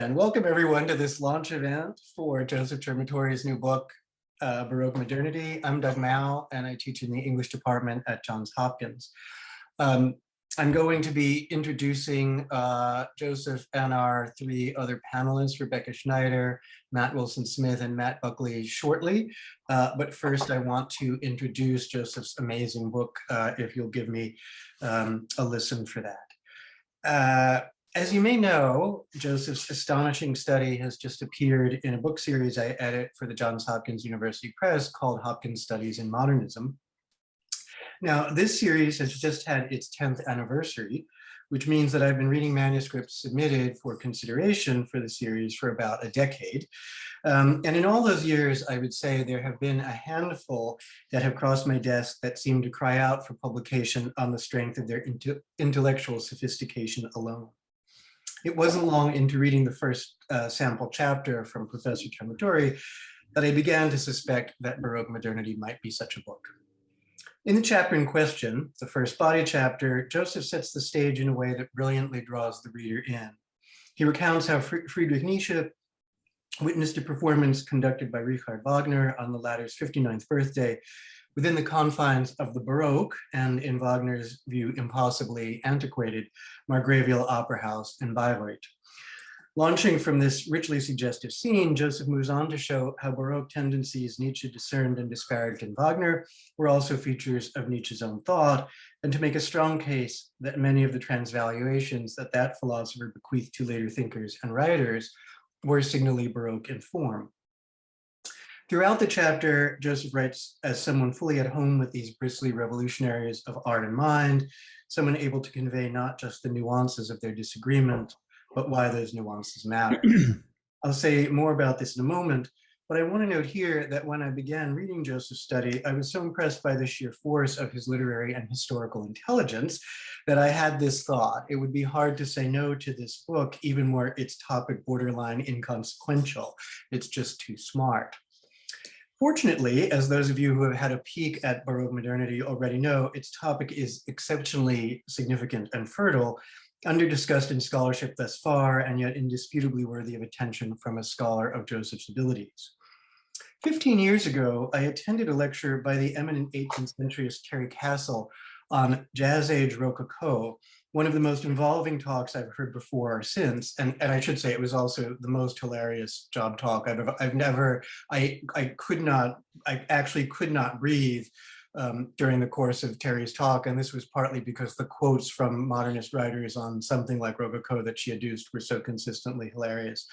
And welcome everyone to this launch event for Joseph Cermatori's new book, Baroque Modernity. I'm Doug Mao, and I teach in the English department at Johns Hopkins. I'm going to be introducing Joseph and our three other panelists, Rebecca Schneider, Matt Wilson-Smith, and Matt Buckley shortly. But first, I want to introduce Joseph's amazing book, if you'll give me a listen for that. As you may know, Joseph's astonishing study has just appeared in a book series I edit for the Johns Hopkins University Press called Hopkins Studies in Modernism. Now, this series has just had its 10th anniversary, which means that I've been reading manuscripts submitted for consideration for the series for about a decade. And in all those years, I would say there have been a handful that have crossed my desk that seem to cry out for publication on the strength of their intellectual sophistication alone. It wasn't long into reading the first sample chapter from Professor Cermatori that I began to suspect that Baroque Modernity might be such a book. In the chapter in question, the first body chapter, Joseph sets the stage in a way that brilliantly draws the reader in. He recounts how Friedrich Nietzsche witnessed a performance conducted by Richard Wagner on the latter's 59th birthday within the confines of the Baroque and, in Wagner's view, impossibly antiquated Margraville Opera House in Bayreuth. Launching from this richly suggestive scene, Joseph moves on to show how Baroque tendencies Nietzsche discerned and disparaged in Wagner were also features of Nietzsche's own thought, and to make a strong case that many of the transvaluations that philosopher bequeathed to later thinkers and writers were signally Baroque in form. Throughout the chapter, Joseph writes as someone fully at home with these bristly revolutionaries of art and mind, someone able to convey not just the nuances of their disagreement, but why those nuances matter. I'll say more about this in a moment, but I want to note here that when I began reading Joseph's study, I was so impressed by the sheer force of his literary and historical intelligence that I had this thought: it would be hard to say no to this book, even were its topic borderline inconsequential. It's just too smart. Fortunately, as those of you who have had a peek at Baroque Modernity already know, its topic is exceptionally significant and fertile, under-discussed in scholarship thus far, and yet indisputably worthy of attention from a scholar of Joseph's abilities. 15 years ago, I attended a lecture by the eminent 18th centuryist Terry Castle on Jazz Age Rococo, one of the most involving talks I've heard before or since, and I should say it was also the most hilarious job talk I actually could not breathe during the course of Terry's talk, and this was partly because the quotes from modernist writers on something like Rococo that she adduced were so consistently hilarious.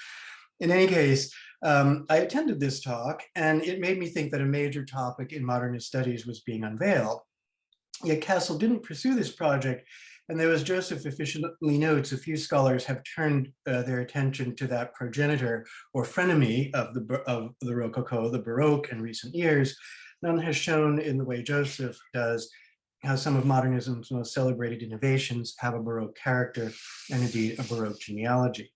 In any case, I attended this talk, and it made me think that a major topic in modernist studies was being unveiled. Yet Castle didn't pursue this project, and though, as Joseph efficiently notes, a few scholars have turned their attention to that progenitor or frenemy of the Rococo, the Baroque, in recent years, none has shown in the way Joseph does how some of modernism's most celebrated innovations have a Baroque character and indeed a Baroque genealogy.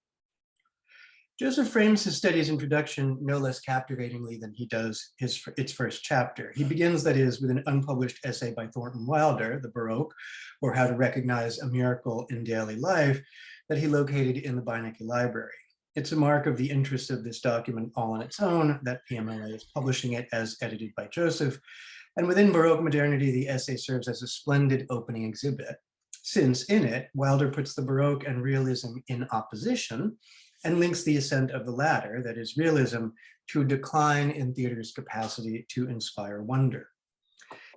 Joseph frames his study's introduction no less captivatingly than he does its first chapter. He begins, that is, with an unpublished essay by Thornton Wilder, The Baroque, or How to Recognize a Miracle in Daily Life, that he located in the Beinecke Library. It's a mark of the interest of this document all on its own that PMLA is publishing it as edited by Joseph. And within Baroque Modernity, the essay serves as a splendid opening exhibit, since in it, Wilder puts the Baroque and realism in opposition and links the ascent of the latter, that is realism, to a decline in theater's capacity to inspire wonder.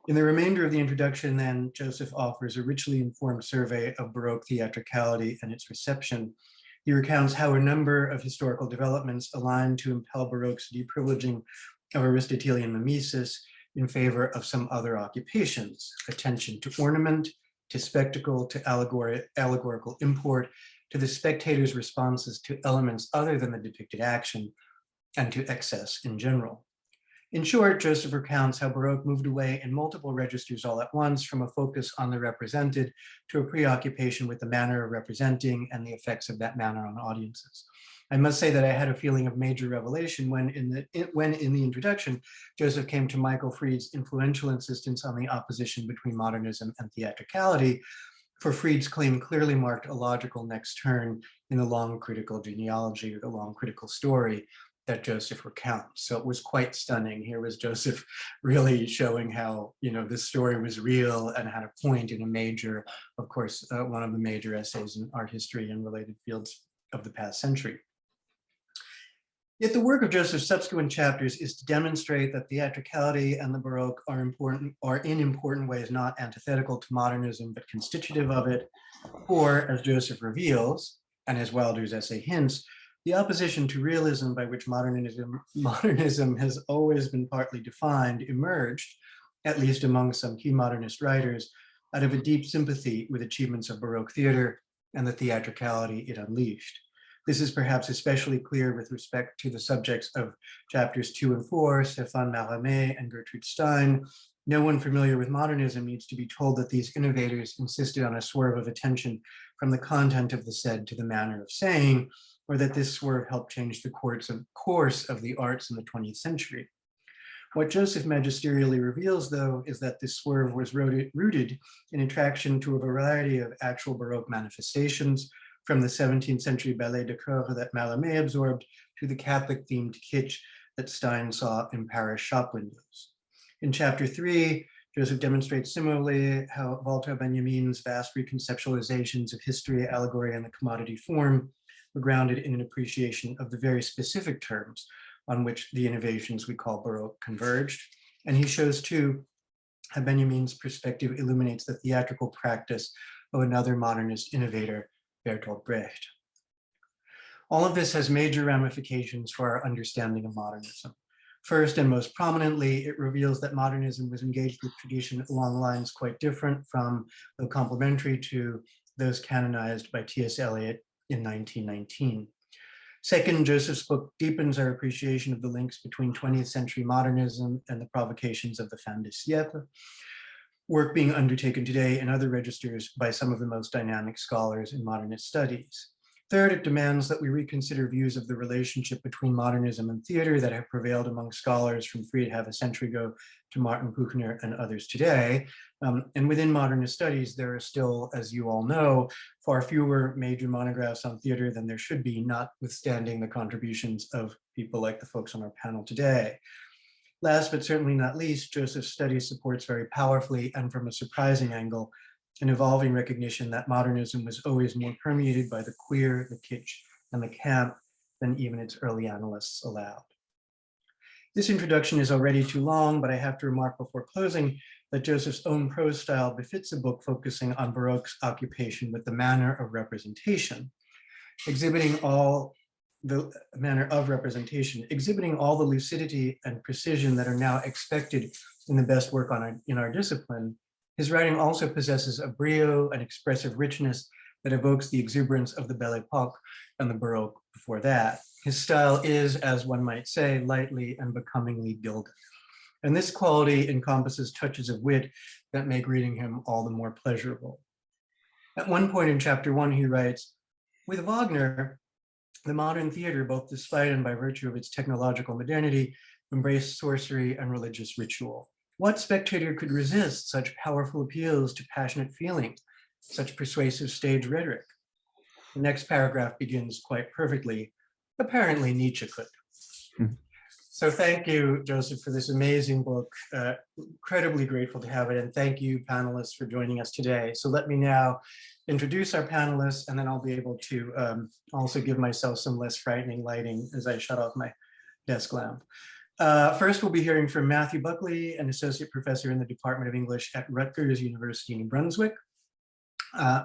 In the remainder of the introduction, then, Joseph offers a richly informed survey of Baroque theatricality and its reception. He recounts how a number of historical developments align to impel Baroque's deprivileging of Aristotelian mimesis in favor of some other occupations: attention to ornament, to spectacle, to allegorical import, to the spectator's responses to elements other than the depicted action, and to excess in general. In short, Joseph recounts how Baroque moved away in multiple registers all at once, from a focus on the represented to a preoccupation with the manner of representing and the effects of that manner on audiences. I must say that I had a feeling of major revelation when in the introduction, Joseph came to Michael Fried's influential insistence on the opposition between modernism and theatricality, for Fried's claim clearly marked a logical next turn in the long critical genealogy or the long critical story that Joseph recounts. So it was quite stunning. Here was Joseph really showing how, this story was real and had a point in a major, of course, one of the major essays in art history and related fields of the past century. Yet the work of Joseph's subsequent chapters is to demonstrate that theatricality and the Baroque are in important ways not antithetical to modernism, but constitutive of it, or, as Joseph reveals, and as Wilder's essay hints, the opposition to realism by which modernism has always been partly defined emerged, at least among some key modernist writers, out of a deep sympathy with achievements of Baroque theater and the theatricality it unleashed. This is perhaps especially clear with respect to the subjects of chapters 2 and 4, Stéphane Mallarmé and Gertrude Stein. No one familiar with modernism needs to be told that these innovators insisted on a swerve of attention from the content of the said to the manner of saying, or that this swerve helped change the course of the arts in the 20th century. What Joseph magisterially reveals, though, is that this swerve was rooted in attraction to a variety of actual Baroque manifestations, from the 17th century ballet de corps that Mallarmé absorbed to the Catholic-themed kitsch that Stein saw in Paris shop windows. In chapter 3, Joseph demonstrates similarly how Walter Benjamin's vast reconceptualizations of history, allegory, and the commodity form were grounded in an appreciation of the very specific terms on which the innovations we call Baroque converged. And he shows, too, how Benjamin's perspective illuminates the theatrical practice of another modernist innovator, Bertolt Brecht. All of this has major ramifications for our understanding of modernism. First and most prominently, it reveals that modernism was engaged with tradition along lines quite different from, though complementary to, those canonized by T.S. Eliot in 1919. Second, Joseph's book deepens our appreciation of the links between 20th century modernism and the provocations of the fin de siècle, work being undertaken today in other registers by some of the most dynamic scholars in modernist studies. Third, it demands that we reconsider views of the relationship between modernism and theater that have prevailed among scholars from Friedhalf a century ago to Martin Buchner and others today. And within modernist studies, there are still, as you all know, far fewer major monographs on theater than there should be, notwithstanding the contributions of people like the folks on our panel today. Last but certainly not least, Joseph's study supports very powerfully and from a surprising angle an evolving recognition that modernism was always more permeated by the queer, the kitsch, and the camp than even its early analysts allowed. This introduction is already too long, but I have to remark before closing that Joseph's own prose style befits a book focusing on Baroque's occupation with the manner of representation, exhibiting all the lucidity and precision that are now expected in the best work in our discipline. His writing also possesses a brio and expressive richness that evokes the exuberance of the Belle Époque and the Baroque before that. His style is, as one might say, lightly and becomingly gilded. And this quality encompasses touches of wit that make reading him all the more pleasurable. At one point in chapter 1, he writes, "With Wagner, the modern theater, both despite and by virtue of its technological modernity, embraced sorcery and religious ritual. What spectator could resist such powerful appeals to passionate feeling, such persuasive stage rhetoric?" The next paragraph begins quite perfectly. Apparently Nietzsche could. So thank you, Joseph, for this amazing book. Incredibly grateful to have it. And thank you, panelists, for joining us today. So let me now introduce our panelists, and then I'll be able to also give myself some less frightening lighting as I shut off my desk lamp. First, we'll be hearing from Matthew Buckley, an associate professor in the Department of English at Rutgers University in New Brunswick.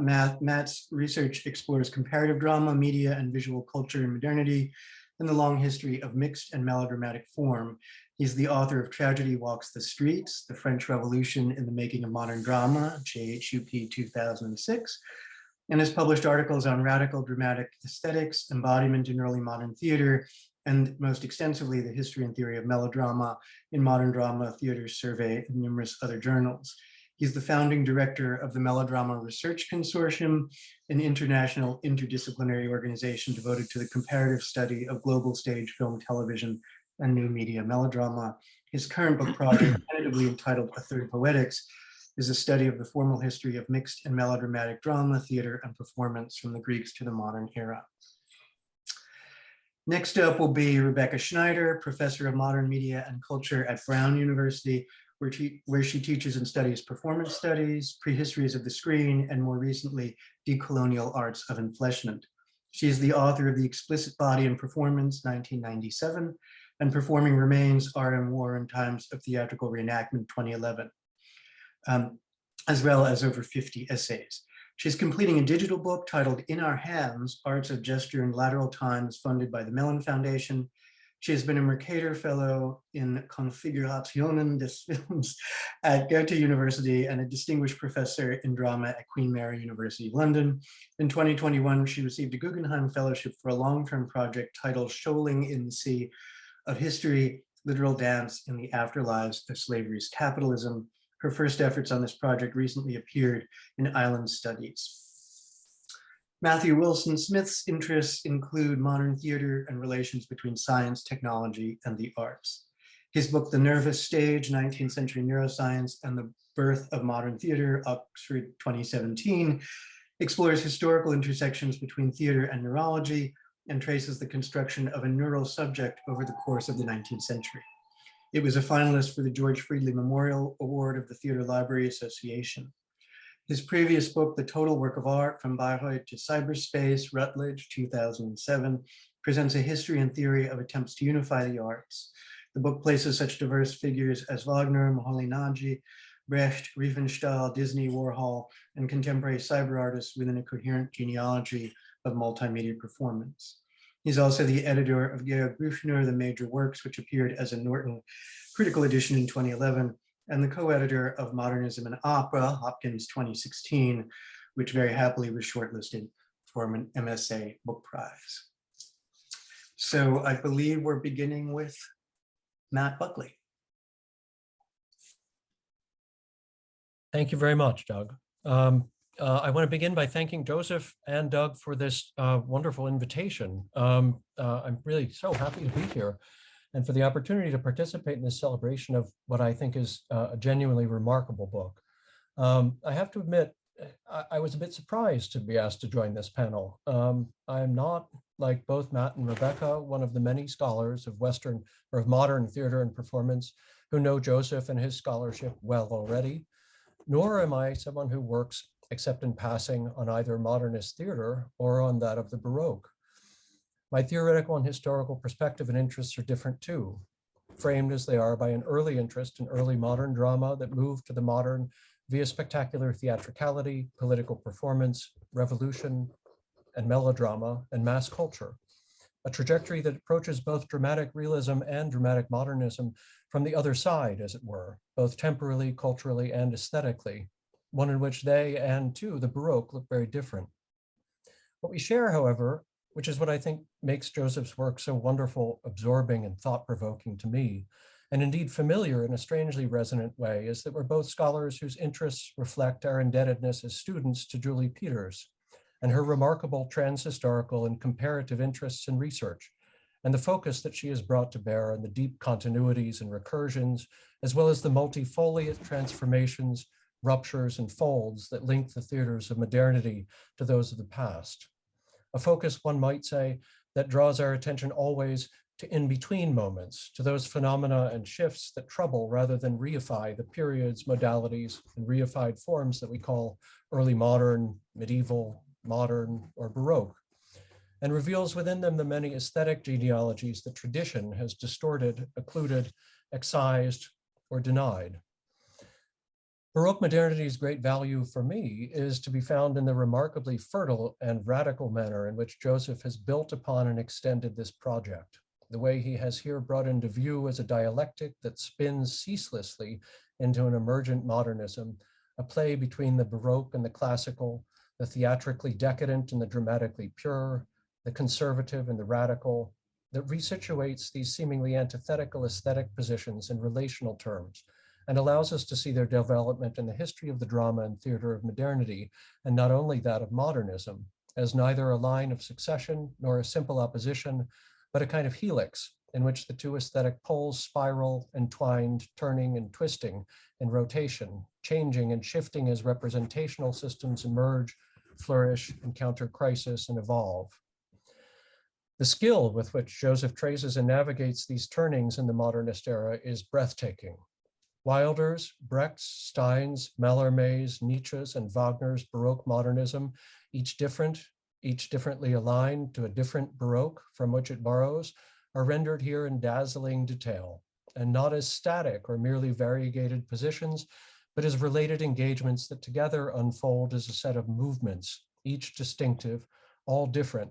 Matt's research explores comparative drama, media, and visual culture in modernity, and the long history of mixed and melodramatic form. He's the author of Tragedy Walks the Streets, The French Revolution in the Making of Modern Drama, JHUP 2006, and has published articles on radical dramatic aesthetics, embodiment in early modern theater, and most extensively, the history and theory of melodrama in Modern Drama Theater Survey and numerous other journals. He's the founding director of the Melodrama Research Consortium, an international interdisciplinary organization devoted to the comparative study of global stage, film, television, and new media melodrama. His current book project, tentatively entitled A Third Poetics, is a study of the formal history of mixed and melodramatic drama, theater, and performance from the Greeks to the modern era. Next up will be Rebecca Schneider, Professor of Modern Media and Culture at Brown University, where she teaches and studies performance studies, prehistories of the screen, and more recently, decolonial arts of enfleshment. She is the author of The Explicit Body and Performance, 1997, and Performing Remains, Art and War in Times of Theatrical Reenactment, 2011, as well as over 50 essays. She's completing a digital book titled In Our Hands, Arts of Gesture in Lateral Times, funded by the Mellon Foundation. She has been a Mercator Fellow in Configurationen des Films at Goethe University and a Distinguished Professor in Drama at Queen Mary University, London. In 2021, she received a Guggenheim Fellowship for a long-term project titled Shoaling in the Sea of History, Literal Dance in the Afterlives of Slavery's Capitalism. Her first efforts on this project recently appeared in Island Studies. Matthew Wilson Smith's interests include modern theater and relations between science, technology, and the arts. His book, The Nervous Stage, 19th Century Neuroscience and the Birth of Modern Theater, Oxford 2017, explores historical intersections between theater and neurology and traces the construction of a neural subject over the course of the 19th century. It was a finalist for the George Friedley Memorial Award of the Theater Library Association. His previous book, The Total Work of Art, From Bayreuth to Cyberspace, Rutgers, 2007, presents a history and theory of attempts to unify the arts. The book places such diverse figures as Wagner, Moholy-Nagy, Brecht, Riefenstahl, Disney, Warhol, and contemporary cyber artists within a coherent genealogy of multimedia performance. He's also the editor of Georg Büchner, The Major Works, which appeared as a Norton critical edition in 2011, and the co-editor of Modernism and Opera, Hopkins 2016, which very happily was shortlisted for an MSA book prize. So I believe we're beginning with Matt Buckley. Thank you very much, Doug. I want to begin by thanking Joseph and Doug for this wonderful invitation. I'm really so happy to be here and for the opportunity to participate in this celebration of what I think is a genuinely remarkable book. I have to admit, I was a bit surprised to be asked to join this panel. I am not, like both Matt and Rebecca, one of the many scholars of Western or of modern theater and performance who know Joseph and his scholarship well already, nor am I someone who works except in passing on either modernist theater or on that of the Baroque. My theoretical and historical perspective and interests are different too, framed as they are by an early interest in early modern drama that moved to the modern via spectacular theatricality, political performance, revolution, and melodrama and mass culture, a trajectory that approaches both dramatic realism and dramatic modernism from the other side, as it were, both temporally, culturally, and aesthetically, one in which they and too the Baroque look very different. What we share, however, which is what I think makes Joseph's work so wonderful, absorbing, and thought-provoking to me, and indeed familiar in a strangely resonant way, is that we're both scholars whose interests reflect our indebtedness as students to Julie Peters and her remarkable transhistorical and comparative interests in research, and the focus that she has brought to bear on the deep continuities and recursions, as well as the multifoliate transformations, ruptures, and folds that link the theaters of modernity to those of the past. A focus, one might say, that draws our attention always to in-between moments, to those phenomena and shifts that trouble rather than reify the periods, modalities, and reified forms that we call early modern, medieval, modern, or Baroque, and reveals within them the many aesthetic genealogies that tradition has distorted, occluded, excised, or denied. Baroque modernity's great value for me is to be found in the remarkably fertile and radical manner in which Joseph has built upon and extended this project, the way he has here brought into view as a dialectic that spins ceaselessly into an emergent modernism, a play between the Baroque and the classical, the theatrically decadent and the dramatically pure, the conservative and the radical, that resituates these seemingly antithetical aesthetic positions in relational terms, and allows us to see their development in the history of the drama and theater of modernity, and not only that of modernism, as neither a line of succession nor a simple opposition, but a kind of helix in which the two aesthetic poles spiral, entwined, turning and twisting in rotation, changing and shifting as representational systems emerge, flourish, encounter crisis, and evolve. The skill with which Joseph traces and navigates these turnings in the modernist era is breathtaking. Wilder's, Brecht's, Stein's, Mallarmé's, Nietzsche's, and Wagner's Baroque modernism, each differently aligned to a different Baroque from which it borrows, are rendered here in dazzling detail, and not as static or merely variegated positions, but as related engagements that together unfold as a set of movements, each distinctive, all different,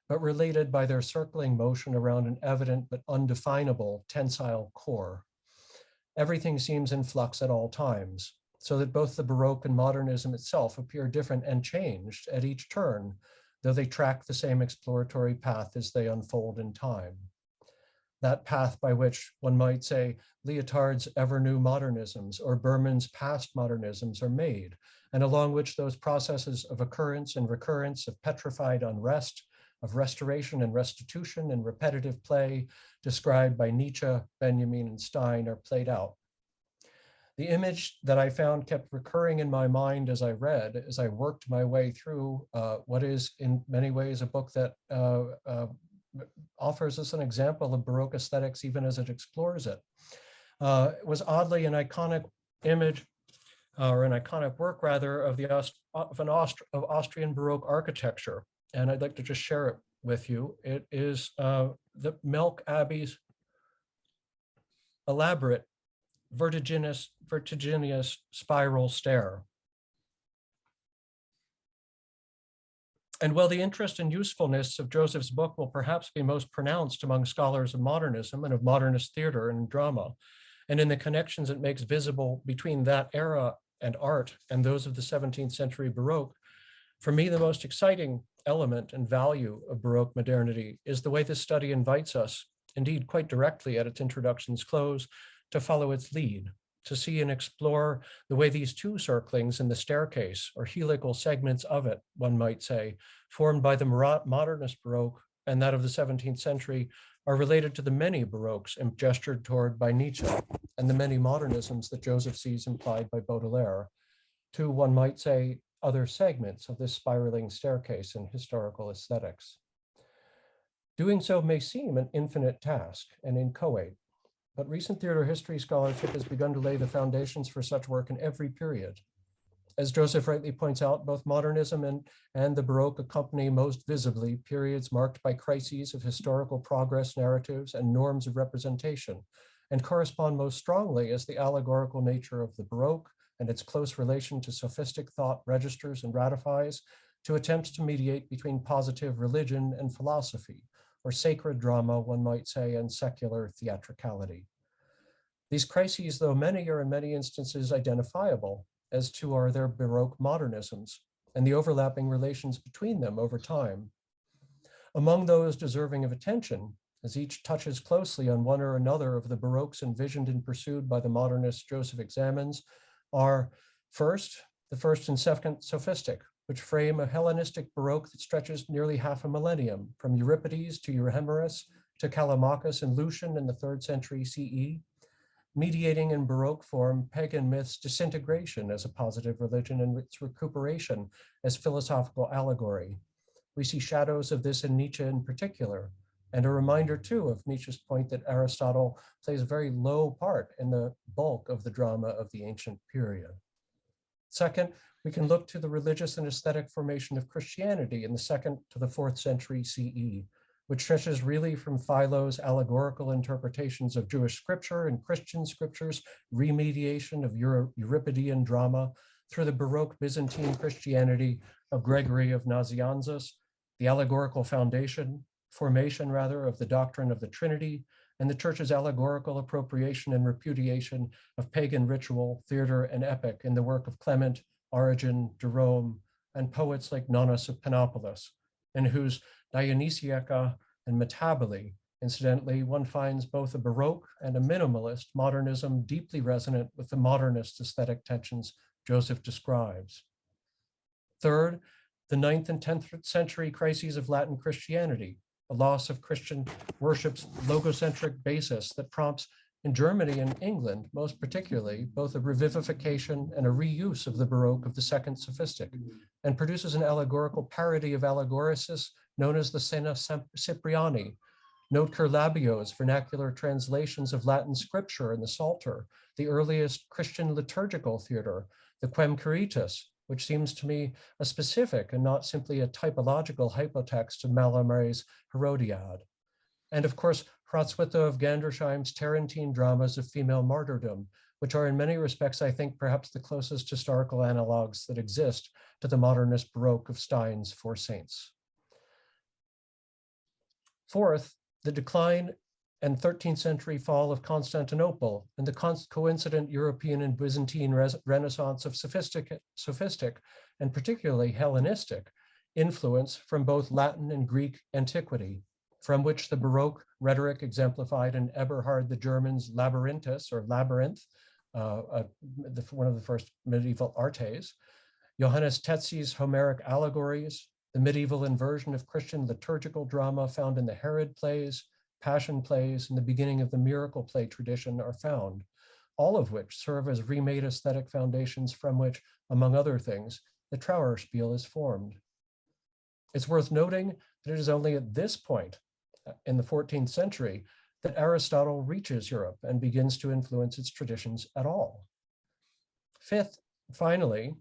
but related by their circling motion around an evident but undefinable tensile core. Everything seems in flux at all times, so that both the Baroque and modernism itself appear different and changed at each turn, though they track the same exploratory path as they unfold in time. That path by which, one might say, Lyotard's ever-new modernisms or Berman's past modernisms are made, and along which those processes of occurrence and recurrence, of petrified unrest, of restoration and restitution and repetitive play described by Nietzsche, Benjamin, and Stein are played out. The image that I found kept recurring in my mind as I read, as I worked my way through what is in many ways a book that offers us an example of Baroque aesthetics even as it explores it. It was oddly an iconic image, or an iconic work rather, of Austrian Baroque architecture. And I'd like to just share it with you. It is the Melk Abbey's elaborate, vertiginous spiral stair. And while the interest and usefulness of Joseph's book will perhaps be most pronounced among scholars of modernism and of modernist theater and drama, and in the connections it makes visible between that era and art and those of the 17th century Baroque, for me, the most exciting element and value of Baroque modernity is the way this study invites us, indeed quite directly at its introduction's close, to follow its lead, to see and explore the way these two circlings in the staircase, or helical segments of it, one might say, formed by the modernist Baroque and that of the 17th century, are related to the many Baroques gestured toward by Nietzsche and the many modernisms that Joseph sees implied by Baudelaire, to, one might say, other segments of this spiraling staircase in historical aesthetics. Doing so may seem an infinite task and inchoate, but recent theater history scholarship has begun to lay the foundations for such work in every period. As Joseph rightly points out, both modernism and the Baroque accompany most visibly periods marked by crises of historical progress narratives and norms of representation, and correspond most strongly as the allegorical nature of the Baroque and its close relation to sophistic thought registers and ratifies to attempts to mediate between positive religion and philosophy, or sacred drama, one might say, and secular theatricality. These crises, though many, are in many instances identifiable, as too are their Baroque modernisms, and the overlapping relations between them over time. Among those deserving of attention, as each touches closely on one or another of the Baroques envisioned and pursued by the modernist Joseph examines, are first, the first and second sophistic, which frame a Hellenistic Baroque that stretches nearly half a millennium, from Euripides to Euhemerus to Callimachus and Lucian in the 3rd century CE, mediating in Baroque form pagan myths' disintegration as a positive religion and its recuperation as philosophical allegory. We see shadows of this in Nietzsche in particular, and a reminder too of Nietzsche's point that Aristotle plays a very low part in the bulk of the drama of the ancient period. Second, we can look to the religious and aesthetic formation of Christianity in the 2nd to the 4th century CE, which stretches really from Philo's allegorical interpretations of Jewish scripture and Christian scriptures, remediation of Euripidean drama, through the Baroque Byzantine Christianity of Gregory of Nazianzus, the allegorical formation of the doctrine of the Trinity, and the church's allegorical appropriation and repudiation of pagan ritual, theater, and epic in the work of Clement, Origen, Jerome, and poets like Nonus of Panopolis, in whose Dionysiaca and Metabole, incidentally, one finds both a Baroque and a minimalist modernism deeply resonant with the modernist aesthetic tensions Joseph describes. Third, the 9th and 10th century crises of Latin Christianity, a loss of Christian worship's logocentric basis that prompts in Germany and England, most particularly, both a revivification and a reuse of the Baroque of the Second Sophistic, and produces an allegorical parody of allegoricis known as the Scena Cypriani. Note Curlabio's vernacular translations of Latin scripture in the Psalter, the earliest Christian liturgical theater, the Quem Curitas, which seems to me a specific and not simply a typological hypotext of Mallarmé's Herodiad. And of course, Hrotswitha of Gandersheim's Tarentine dramas of female martyrdom, which are in many respects, I think, perhaps the closest historical analogs that exist to the modernist Baroque of Stein's Four Saints. Fourth, the decline and 13th century fall of Constantinople and the coincident European and Byzantine renaissance of sophistic and particularly Hellenistic influence from both Latin and Greek antiquity, from which the Baroque rhetoric exemplified in Eberhard the German's Labyrinthus or Labyrinth, one of the first medieval artes, Johannes Tetzi's Homeric allegories, the medieval inversion of Christian liturgical drama found in the Herod plays, Passion plays, and the beginning of the miracle play tradition are found, all of which serve as remade aesthetic foundations from which, among other things, the Trauerspiel is formed. It's worth noting that it is only at this point in the 14th century that Aristotle reaches Europe and begins to influence its traditions at all. Fifth, finally,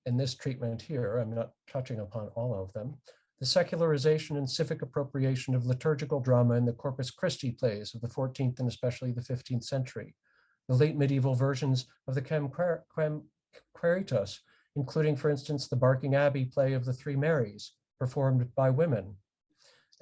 in this treatment here, I'm not touching upon all of them, the secularization and civic appropriation of liturgical drama in the Corpus Christi plays of the 14th and especially the 15th century, the late medieval versions of the Quem Quiritus, including, for instance, the Barking Abbey play of the Three Marys, performed by women,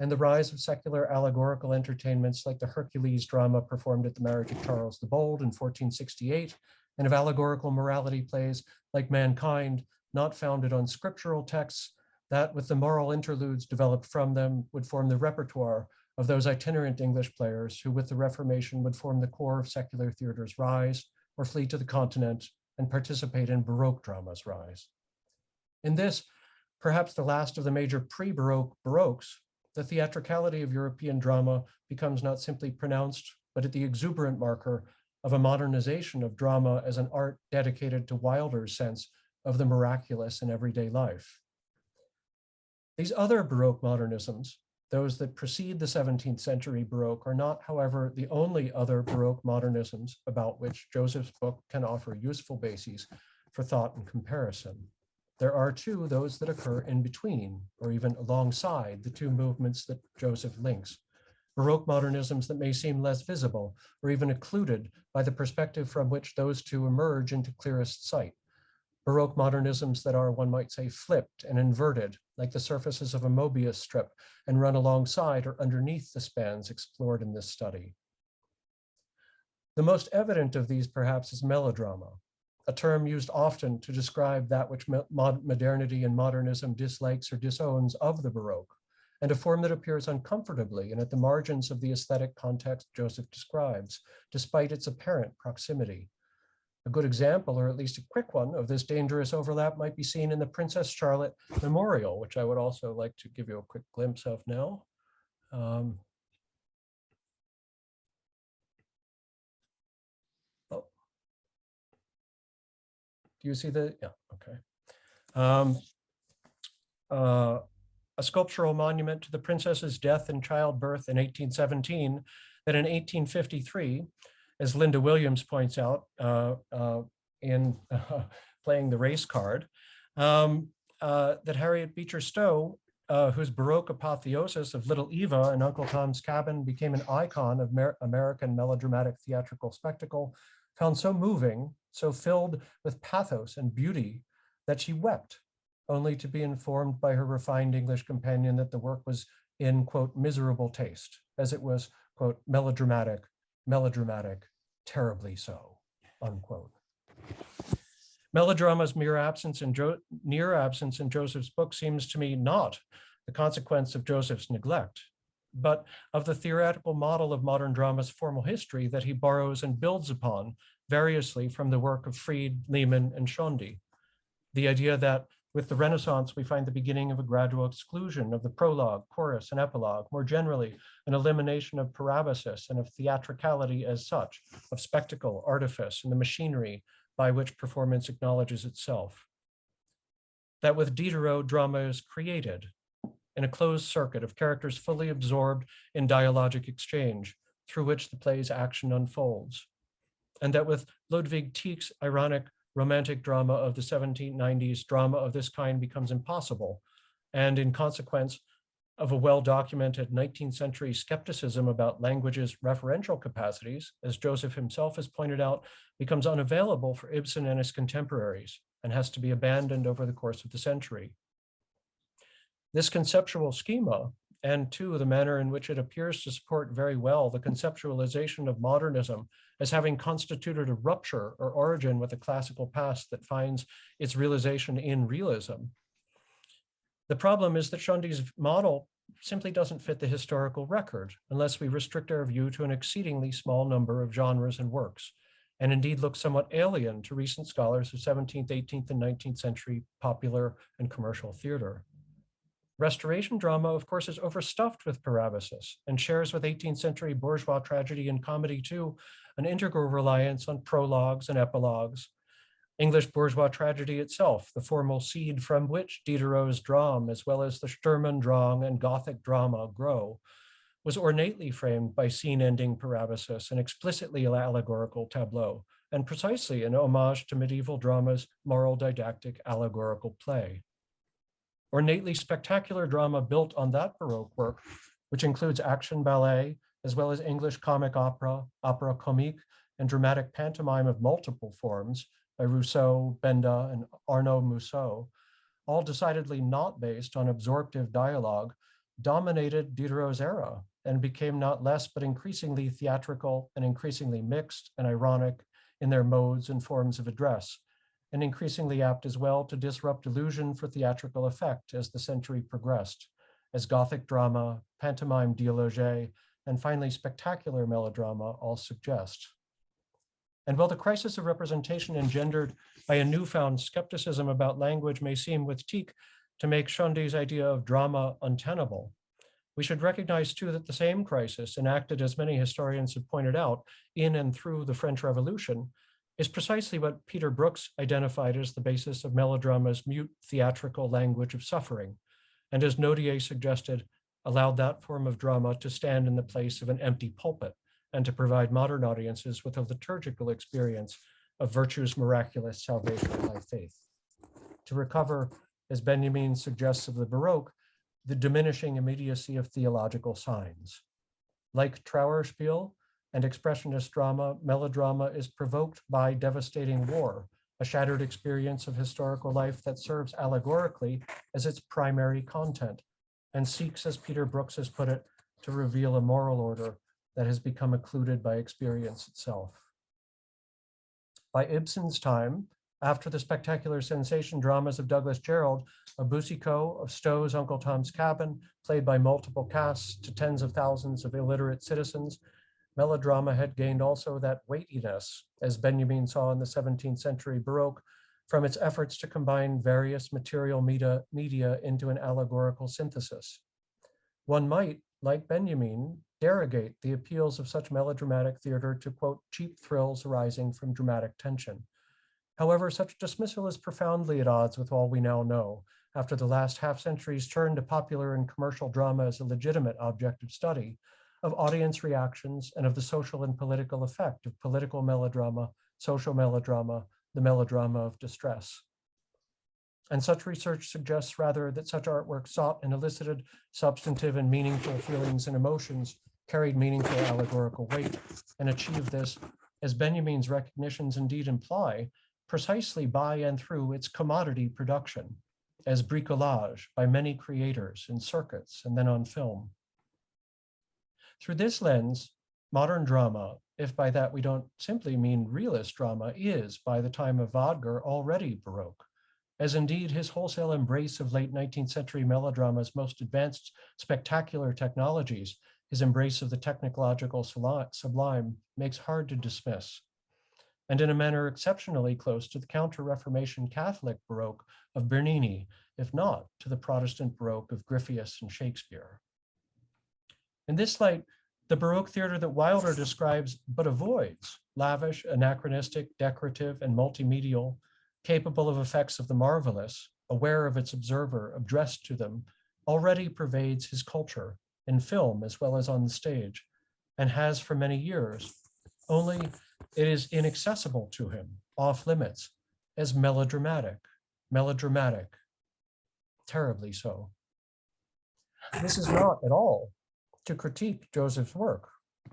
and the rise of secular allegorical entertainments like the Hercules drama performed at the marriage of Charles the Bold in 1468, and of allegorical morality plays like Mankind, not founded on scriptural texts, that with the moral interludes developed from them would form the repertoire of those itinerant English players who with the Reformation would form the core of secular theater's rise or flee to the continent and participate in Baroque drama's rise. In this, perhaps the last of the major pre-Baroque Baroques, the theatricality of European drama becomes not simply pronounced, but at the exuberant marker of a modernization of drama as an art dedicated to Wilder's sense of the miraculous in everyday life. These other Baroque modernisms, those that precede the 17th century Baroque, are not, however, the only other Baroque modernisms about which Joseph's book can offer useful bases for thought and comparison. There are too those that occur in between, or even alongside the two movements that Joseph links. Baroque modernisms that may seem less visible, or even occluded by the perspective from which those two emerge into clearest sight. Baroque modernisms that are, one might say, flipped and inverted, like the surfaces of a Mobius strip, and run alongside or underneath the spans explored in this study. The most evident of these, perhaps, is melodrama, a term used often to describe that which modernity and modernism dislikes or disowns of the Baroque, and a form that appears uncomfortably and at the margins of the aesthetic context Joseph describes, despite its apparent proximity. A good example, or at least a quick one, of this dangerous overlap might be seen in the Princess Charlotte Memorial, which I would also like to give you a quick glimpse of now. Do you see the, yeah, okay. A sculptural monument to the princess's death and childbirth in 1817, that in 1853, as Linda Williams points out in playing the race card, that Harriet Beecher Stowe, whose Baroque apotheosis of Little Eva and Uncle Tom's Cabin became an icon of American melodramatic theatrical spectacle, found so moving, so filled with pathos and beauty, that she wept, only to be informed by her refined English companion that the work was in, quote, miserable taste, as it was, quote, melodramatic, terribly so, unquote. Melodrama's near absence in Joseph's book seems to me not the consequence of Joseph's neglect, but of the theoretical model of modern drama's formal history that he borrows and builds upon variously from the work of Fried, Lehmann, and Schondi. The idea that With the Renaissance, we find the beginning of a gradual exclusion of the prologue, chorus, and epilogue, more generally, an elimination of parabasis and of theatricality as such, of spectacle, artifice, and the machinery by which performance acknowledges itself. That with Diderot, drama is created in a closed circuit of characters fully absorbed in dialogic exchange, through which the play's action unfolds. And that with Ludwig Tieck's ironic romantic drama of the 1790s, drama of this kind becomes impossible, and in consequence of a well-documented 19th century skepticism about language's referential capacities, as Joseph himself has pointed out, becomes unavailable for Ibsen and his contemporaries, and has to be abandoned over the course of the century. This conceptual schema, and too the manner in which it appears to support very well the conceptualization of modernism as having constituted a rupture or origin with a classical past that finds its realization in realism. The problem is that Schondi's model simply doesn't fit the historical record unless we restrict our view to an exceedingly small number of genres and works, and indeed look somewhat alien to recent scholars of 17th, 18th, and 19th century popular and commercial theater. Restoration drama, of course, is overstuffed with parabasis and shares with 18th century bourgeois tragedy and comedy too, an integral reliance on prologues and epilogues. English bourgeois tragedy itself, the formal seed from which Diderot's drama, as well as the Sturmendrang and Gothic drama grow, was ornately framed by scene-ending parabasis and explicitly allegorical tableau, and precisely an homage to medieval drama's moral didactic allegorical play. Ornately spectacular drama built on that Baroque work, which includes action ballet, as well as English comic opera, opera comique, and dramatic pantomime of multiple forms by Rousseau, Benda, and Arnaud Mousseau, all decidedly not based on absorptive dialogue, dominated Diderot's era and became not less but increasingly theatrical and increasingly mixed and ironic in their modes and forms of address, and increasingly apt as well to disrupt illusion for theatrical effect as the century progressed, as Gothic drama, pantomime dialogue, and finally spectacular melodrama all suggest. And while the crisis of representation engendered by a newfound skepticism about language may seem with Tieck to make Schondi's idea of drama untenable, we should recognize too that the same crisis, enacted as many historians have pointed out in and through the French Revolution, is precisely what Peter Brooks identified as the basis of melodrama's mute theatrical language of suffering, and as Naudier suggested, allowed that form of drama to stand in the place of an empty pulpit and to provide modern audiences with a liturgical experience of virtue's miraculous salvation by faith. To recover, as Benjamin suggests of the Baroque, the diminishing immediacy of theological signs. Like Trauerspiel and expressionist drama, melodrama is provoked by devastating war, a shattered experience of historical life that serves allegorically as its primary content, and seeks, as Peter Brooks has put it, to reveal a moral order that has become occluded by experience itself. By Ibsen's time, after the spectacular sensation dramas of Douglas Jerrold, of Boucicault, of Stowe's Uncle Tom's Cabin, played by multiple casts to tens of thousands of illiterate citizens, melodrama had gained also that weightiness, as Benjamin saw in the 17th century Baroque, from its efforts to combine various material media into an allegorical synthesis. One might, like Benjamin, derogate the appeals of such melodramatic theater to, quote, cheap thrills arising from dramatic tension. However, such dismissal is profoundly at odds with all we now know, after the last half-century's turn to popular and commercial drama as a legitimate object of study, of audience reactions and of the social and political effect of political melodrama, social melodrama, the melodrama of distress. And such research suggests rather that such artwork sought and elicited substantive and meaningful feelings and emotions, carried meaningful allegorical weight, and achieved this, as Benjamin's recognitions indeed imply, precisely by and through its commodity production, as bricolage by many creators in circuits and then on film. Through this lens, modern drama, if by that we don't simply mean realist drama, is, by the time of Wagner, already Baroque, as indeed his wholesale embrace of late 19th century melodrama's most advanced spectacular technologies, his embrace of the technological sublime, makes hard to dismiss. and in a manner exceptionally close to the Counter-Reformation Catholic Baroque of Bernini, if not to the Protestant Baroque of Gryphius and Shakespeare. In this light, the Baroque theater that Wilder describes but avoids, lavish, anachronistic, decorative, and multimedial, capable of effects of the marvelous, aware of its observer, addressed to them, already pervades his culture in film as well as on the stage, and has for many years, only it is inaccessible to him, off limits, as melodramatic, terribly so. This is not at all to critique Joseph's work,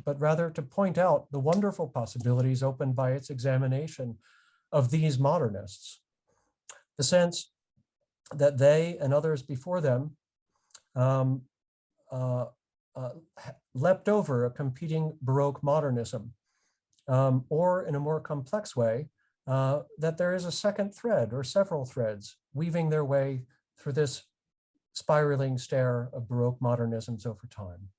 but rather to point out the wonderful possibilities opened by its examination of these modernists. The sense that they and others before them leapt over a competing Baroque modernism, or in a more complex way, that there is a second thread or several threads weaving their way through this spiraling stair of Baroque modernisms over time.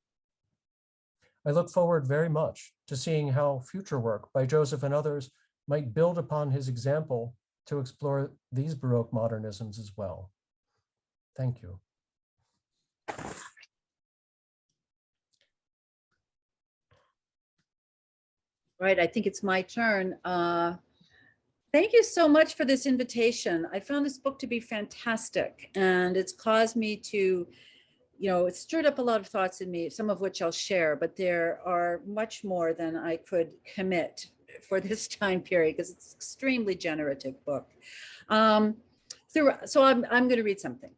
I look forward very much to seeing how future work by Joseph and others might build upon his example to explore these Baroque modernisms as well. Thank you. Right, I think it's my turn. Thank you so much for this invitation. I found this book to be fantastic, and it's caused me to, it stirred up a lot of thoughts in me, some of which I'll share, but there are much more than I could commit for this time period because it's an extremely generative book. So I'm going to read something.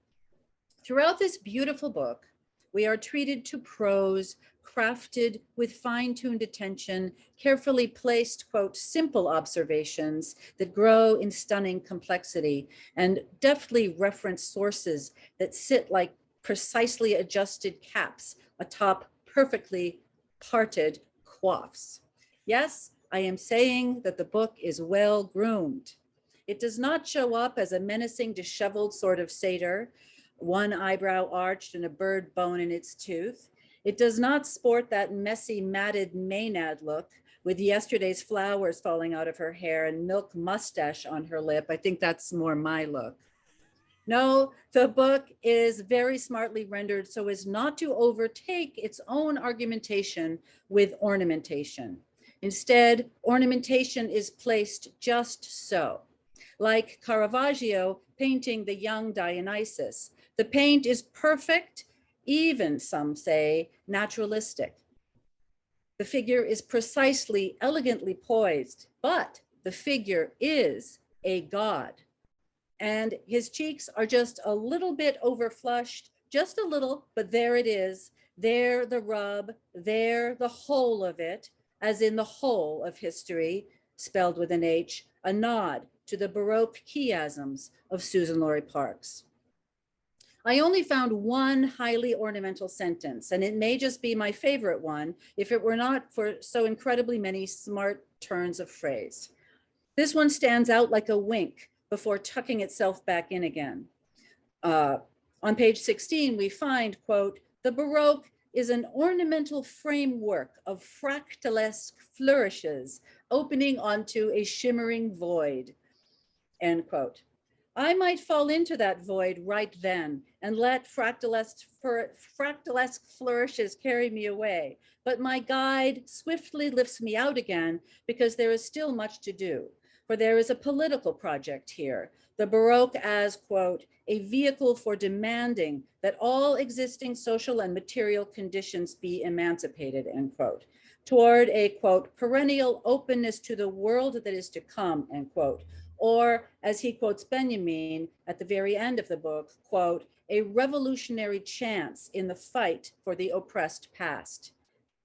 Throughout this beautiful book, we are treated to prose crafted with fine-tuned attention, carefully placed, quote, simple observations that grow in stunning complexity, and deftly referenced sources that sit like precisely adjusted caps atop perfectly parted coifs. Yes, I am saying that the book is well groomed. It does not show up as a menacing, disheveled sort of satyr, one eyebrow arched and a bird bone in its tooth. It does not sport that messy, matted Maynard look with yesterday's flowers falling out of her hair and milk mustache on her lip. I think that's more my look. No, the book is very smartly rendered so as not to overtake its own argumentation with ornamentation. Instead, ornamentation is placed just so. Like Caravaggio painting the young Dionysus, the paint is perfect, even, some say, naturalistic. The figure is precisely, elegantly poised, but the figure is a god. And his cheeks are just a little bit overflushed, just a little, but there it is. There the rub, there the whole of it, as in the whole of history, spelled with an H, a nod to the Baroque chiasms of Susan Laurie Parks. I only found one highly ornamental sentence, and it may just be my favorite one if it were not for so incredibly many smart turns of phrase. This one stands out like a wink before tucking itself back in again. On page 16, we find, quote, the Baroque is an ornamental framework of fractalesque flourishes opening onto a shimmering void, end quote. I might fall into that void right then and let fractalesque flourishes carry me away, but my guide swiftly lifts me out again because there is still much to do. For there is a political project here, the Baroque as, quote, a vehicle for demanding that all existing social and material conditions be emancipated, end quote, toward a, quote, perennial openness to the world that is to come, end quote, or as he quotes Benjamin at the very end of the book, quote, a revolutionary chance in the fight for the oppressed past,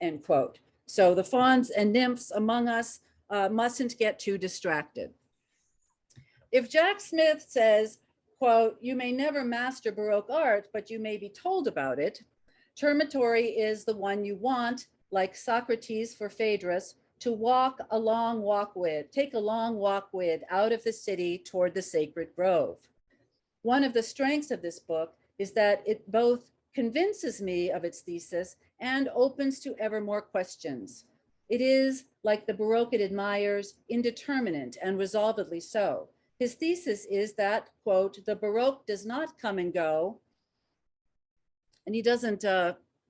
end quote. So the fauns and nymphs among us mustn't get too distracted. If Jack Smith says, quote, you may never master Baroque art, but you may be told about it, Cermatori is the one you want, like Socrates for Phaedrus, to walk a long walk with, take a long walk with out of the city toward the sacred grove. One of the strengths of this book is that it both convinces me of its thesis and opens to ever more questions. It is, like the Baroque it admires, indeterminate and resolvedly so. His thesis is that, quote, the Baroque does not come and go. And he doesn't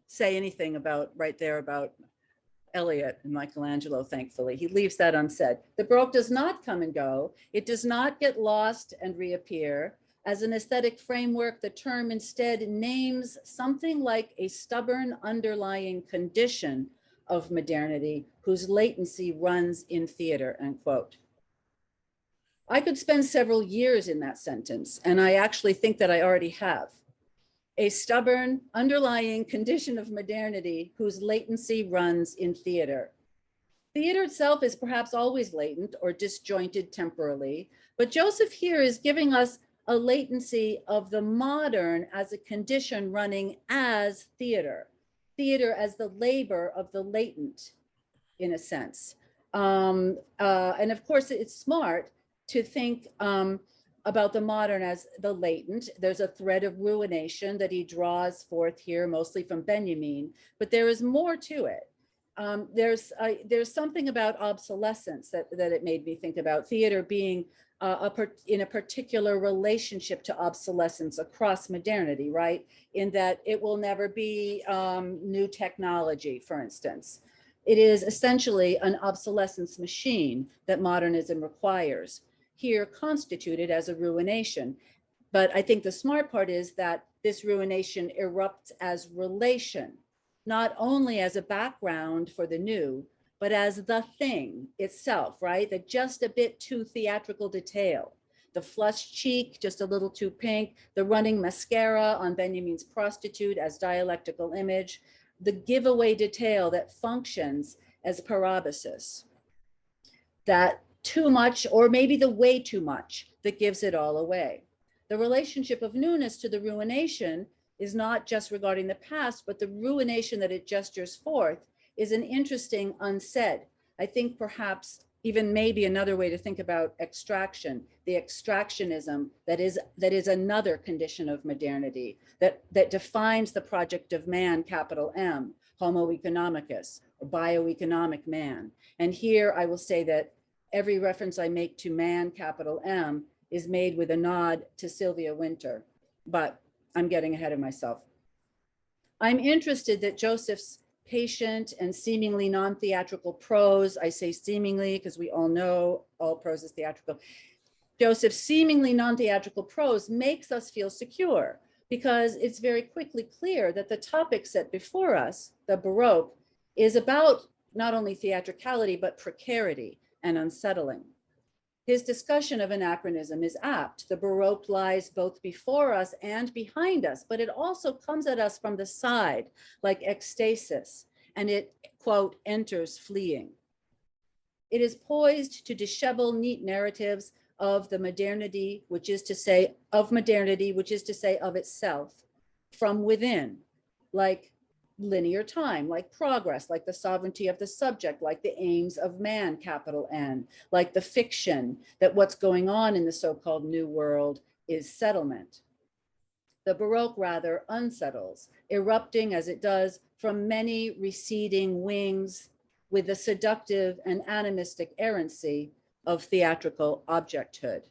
say anything about right there about Eliot and Michelangelo, thankfully. He leaves that unsaid. The Baroque does not come and go. It does not get lost and reappear. As an aesthetic framework, the term instead names something like a stubborn underlying condition of modernity whose latency runs in theater, end quote. I could spend several years in that sentence, and I actually think that I already have. A stubborn underlying condition of modernity whose latency runs in theater. Theater itself is perhaps always latent or disjointed temporally, but Joseph here is giving us a latency of the modern as a condition running as theater. Theater as the labor of the latent, in a sense. And of course, it's smart to think about the modern as the latent. There's a thread of ruination that he draws forth here, mostly from Benjamin, but there is more to it. There's something about obsolescence that it made me think about, theater being in a particular relationship to obsolescence across modernity, right? In that it will never be new technology, for instance. It is essentially an obsolescence machine that modernism requires, here constituted as a ruination. But I think the smart part is that this ruination erupts as relation, not only as a background for the new, but as the thing itself, right? That just a bit too theatrical detail. The flushed cheek, just a little too pink, the running mascara on Benjamin's prostitute as dialectical image, the giveaway detail that functions as parabasis. That too much, or maybe the way too much, that gives it all away. The relationship of newness to the ruination is not just regarding the past, but the ruination that it gestures forth is an interesting unsaid. I think perhaps even maybe another way to think about extraction, the extractionism that is another condition of modernity, that defines the project of man, capital M, Homo economicus, or bioeconomic man. And here I will say that every reference I make to man, capital M, is made with a nod to Sylvia Wynter, but I'm getting ahead of myself. I'm interested that Joseph's patient and seemingly non-theatrical prose, I say seemingly because we all know all prose is theatrical. Joseph's seemingly non-theatrical prose makes us feel secure because it's very quickly clear that the topic set before us, the Baroque, is about not only theatricality, but precarity and unsettling. His discussion of anachronism is apt. The Baroque lies both before us and behind us, but it also comes at us from the side, like ecstasis, and it, quote, enters fleeing. It is poised to dishevel neat narratives of the modernity, which is to say, of modernity, which is to say of itself, from within, like linear time, like progress, like the sovereignty of the subject, like the aims of man, capital N, like the fiction that what's going on in the so-called New World is settlement. The Baroque rather unsettles, erupting as it does from many receding wings with the seductive and animistic errancy of theatrical objecthood.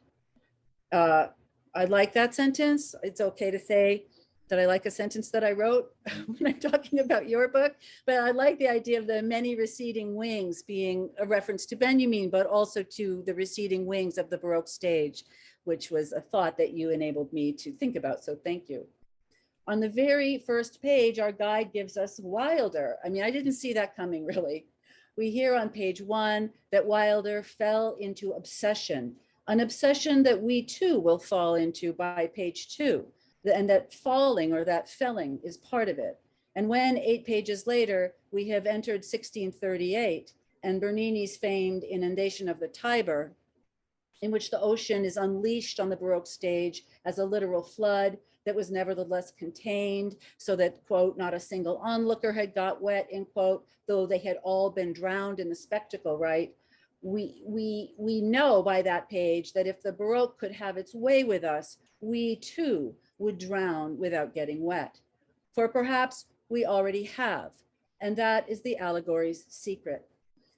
I like that sentence. It's okay to say that I like a sentence that I wrote when I'm talking about your book, but I like the idea of the many receding wings being a reference to Benjamin, but also to the receding wings of the Baroque stage, which was a thought that you enabled me to think about, so thank you. On the very first page, our guide gives us Wilder. I mean, I didn't see that coming really. We hear on page 1 that Wilder fell into obsession, an obsession that we too will fall into by page 2. And that falling or that felling is part of it. And when 8 pages later, we have entered 1638 and Bernini's famed Inundation of the Tiber, in which the ocean is unleashed on the Baroque stage as a literal flood that was nevertheless contained, so that, quote, not a single onlooker had got wet, end quote, though they had all been drowned in the spectacle, right? We know by that page that if the Baroque could have its way with us, we too would drown without getting wet. For perhaps we already have, and that is the allegory's secret.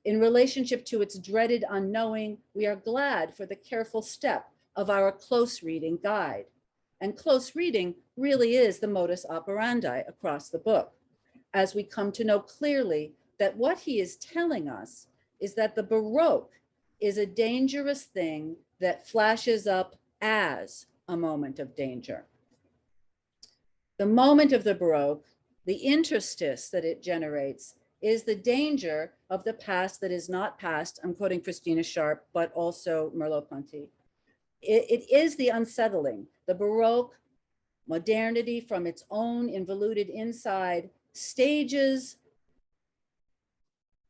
In relationship to its dreaded unknowing, we are glad for the careful step of our close reading guide. And close reading really is the modus operandi across the book, as we come to know clearly that what he is telling us is that the Baroque is a dangerous thing that flashes up as a moment of danger. The moment of the Baroque, the interstice that it generates, is the danger of the past that is not past. I'm quoting Christina Sharp, but also Merleau-Ponty. It is the unsettling. The Baroque modernity, from its own involuted inside, stages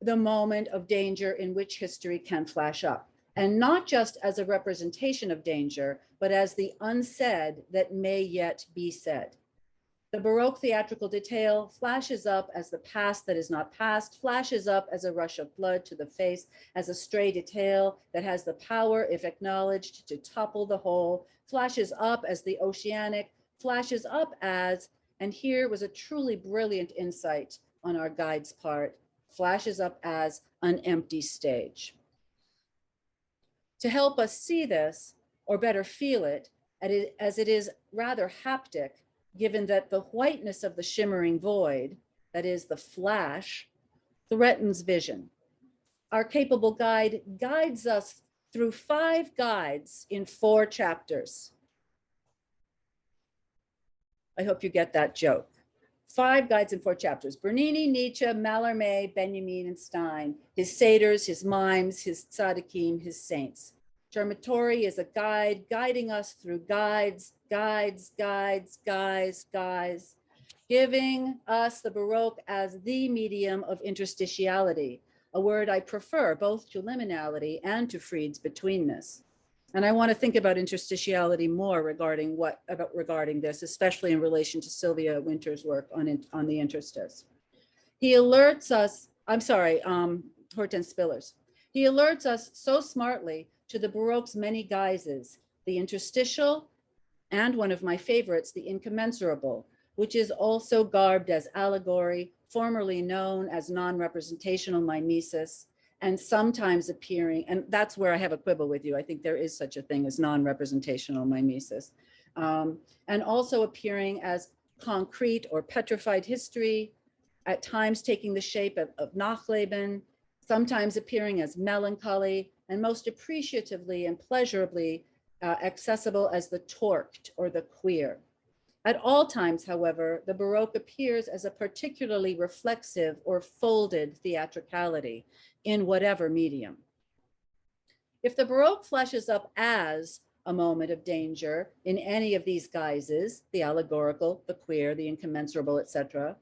the moment of danger in which history can flash up. And not just as a representation of danger, but as the unsaid that may yet be said. The Baroque theatrical detail flashes up as the past that is not past, flashes up as a rush of blood to the face, as a stray detail that has the power, if acknowledged, to topple the whole, flashes up as the oceanic, flashes up as, and here was a truly brilliant insight on our guide's part, flashes up as an empty stage. To help us see this, or better feel it, as it is rather haptic, given that the whiteness of the shimmering void, that is the flash, threatens vision. Our capable guide guides us through 5 guides in 4 chapters. I hope you get that joke. 5 guides in 4 chapters. Bernini, Nietzsche, Mallarmé, Benjamin, and Stein, his satyrs, his mimes, his tzaddikim, his saints. Cermatori is a guide guiding us through guides, giving us the Baroque as the medium of interstitiality, a word I prefer both to liminality and to Fried's betweenness. And I want to think about interstitiality more regarding this, especially in relation to Sylvia Wynter's work on the interstice. He alerts us, Hortense Spillers. He alerts us so smartly to the Baroque's many guises, the interstitial, and one of my favorites, the incommensurable, which is also garbed as allegory, formerly known as non-representational mimesis, and sometimes appearing, and that's where I have a quibble with you. I think there is such a thing as non-representational mimesis, and also appearing as concrete or petrified history, at times taking the shape of Nachleben, sometimes appearing as melancholy, and most appreciatively and pleasurably accessible as the torqued or the queer. At all times, however, the Baroque appears as a particularly reflexive or folded theatricality in whatever medium. If the Baroque flashes up as a moment of danger in any of these guises, the allegorical, the queer, the incommensurable, etc.,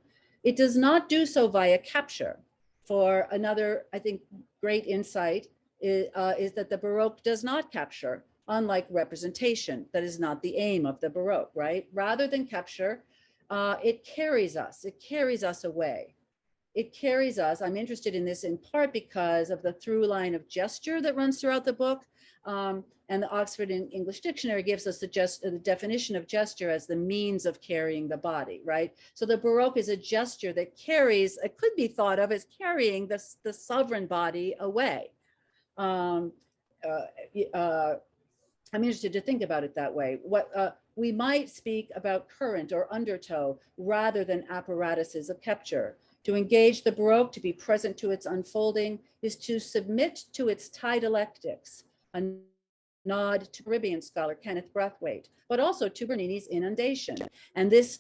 it does not do so via capture. For another, I think, great insight is that the Baroque does not capture, unlike representation. That is not the aim of the Baroque, right? Rather than capture, it carries us away. It carries us, I'm interested in this in part because of the through line of gesture that runs throughout the book. And the Oxford English Dictionary gives us the definition of gesture as the means of carrying the body, right? So the Baroque is a gesture that carries, it could be thought of as carrying the sovereign body away. I'm interested to think about it that way. We might speak about current or undertow rather than apparatuses of capture. To engage the Baroque, to be present to its unfolding, is to submit to its dialectics, a nod to Caribbean scholar Kenneth Brathwaite, but also to Bernini's Inundation. And this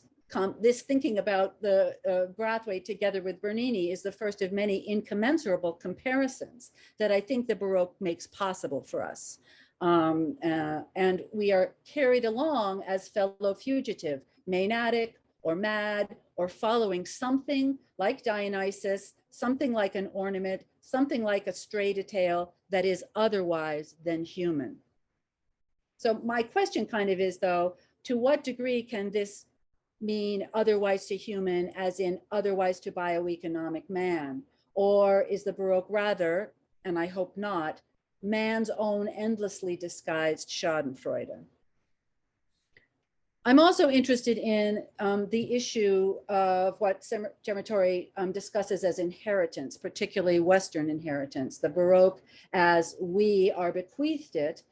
thinking about the Brathwaite together with Bernini is the first of many incommensurable comparisons that I think the Baroque makes possible for us. And we are carried along as fellow fugitive, maenadic or mad, or following something like Dionysus, something like an ornament, something like a stray detail that is otherwise than human. So my question kind of is, though, to what degree can this mean otherwise to human as in otherwise to bioeconomic man? Or is the Baroque rather, and I hope not, man's own endlessly disguised Schadenfreude? I'm also interested in the issue of what Cermatori discusses as inheritance, particularly Western inheritance. The Baroque, as we are bequeathed it,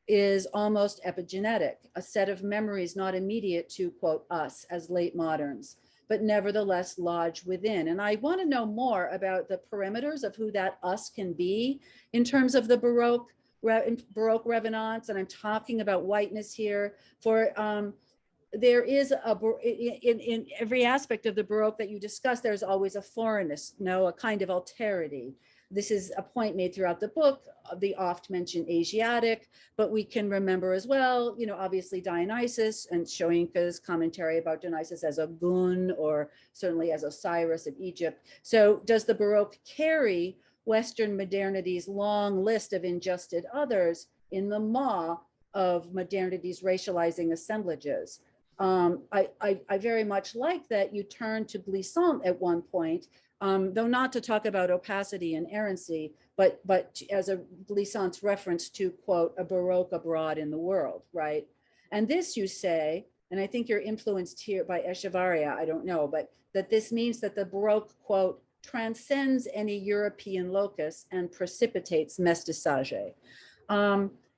is almost epigenetic, a set of memories not immediate to, quote, us as late moderns, but nevertheless lodged within. And I want to know more about the perimeters of who that us can be in terms of the Baroque revenants. And I'm talking about whiteness here. For there is in every aspect of the Baroque that you discuss, there's always a foreignness, a kind of alterity. This is a point made throughout the book, the oft mentioned Asiatic, but we can remember as well, obviously Dionysus and Shoinka's commentary about Dionysus as a gun, or certainly as Osiris of Egypt. So does the Baroque carry Western modernity's long list of injusted others in the maw of modernity's racializing assemblages? I very much like that you turn to Glissant at one point, though not to talk about opacity and errancy, but as a Glissant's reference to, quote, a Baroque abroad in the world, right? And this you say, and I think you're influenced here by Echevarria, I don't know, but that this means that the Baroque, quote, transcends any European locus and precipitates mestiçage.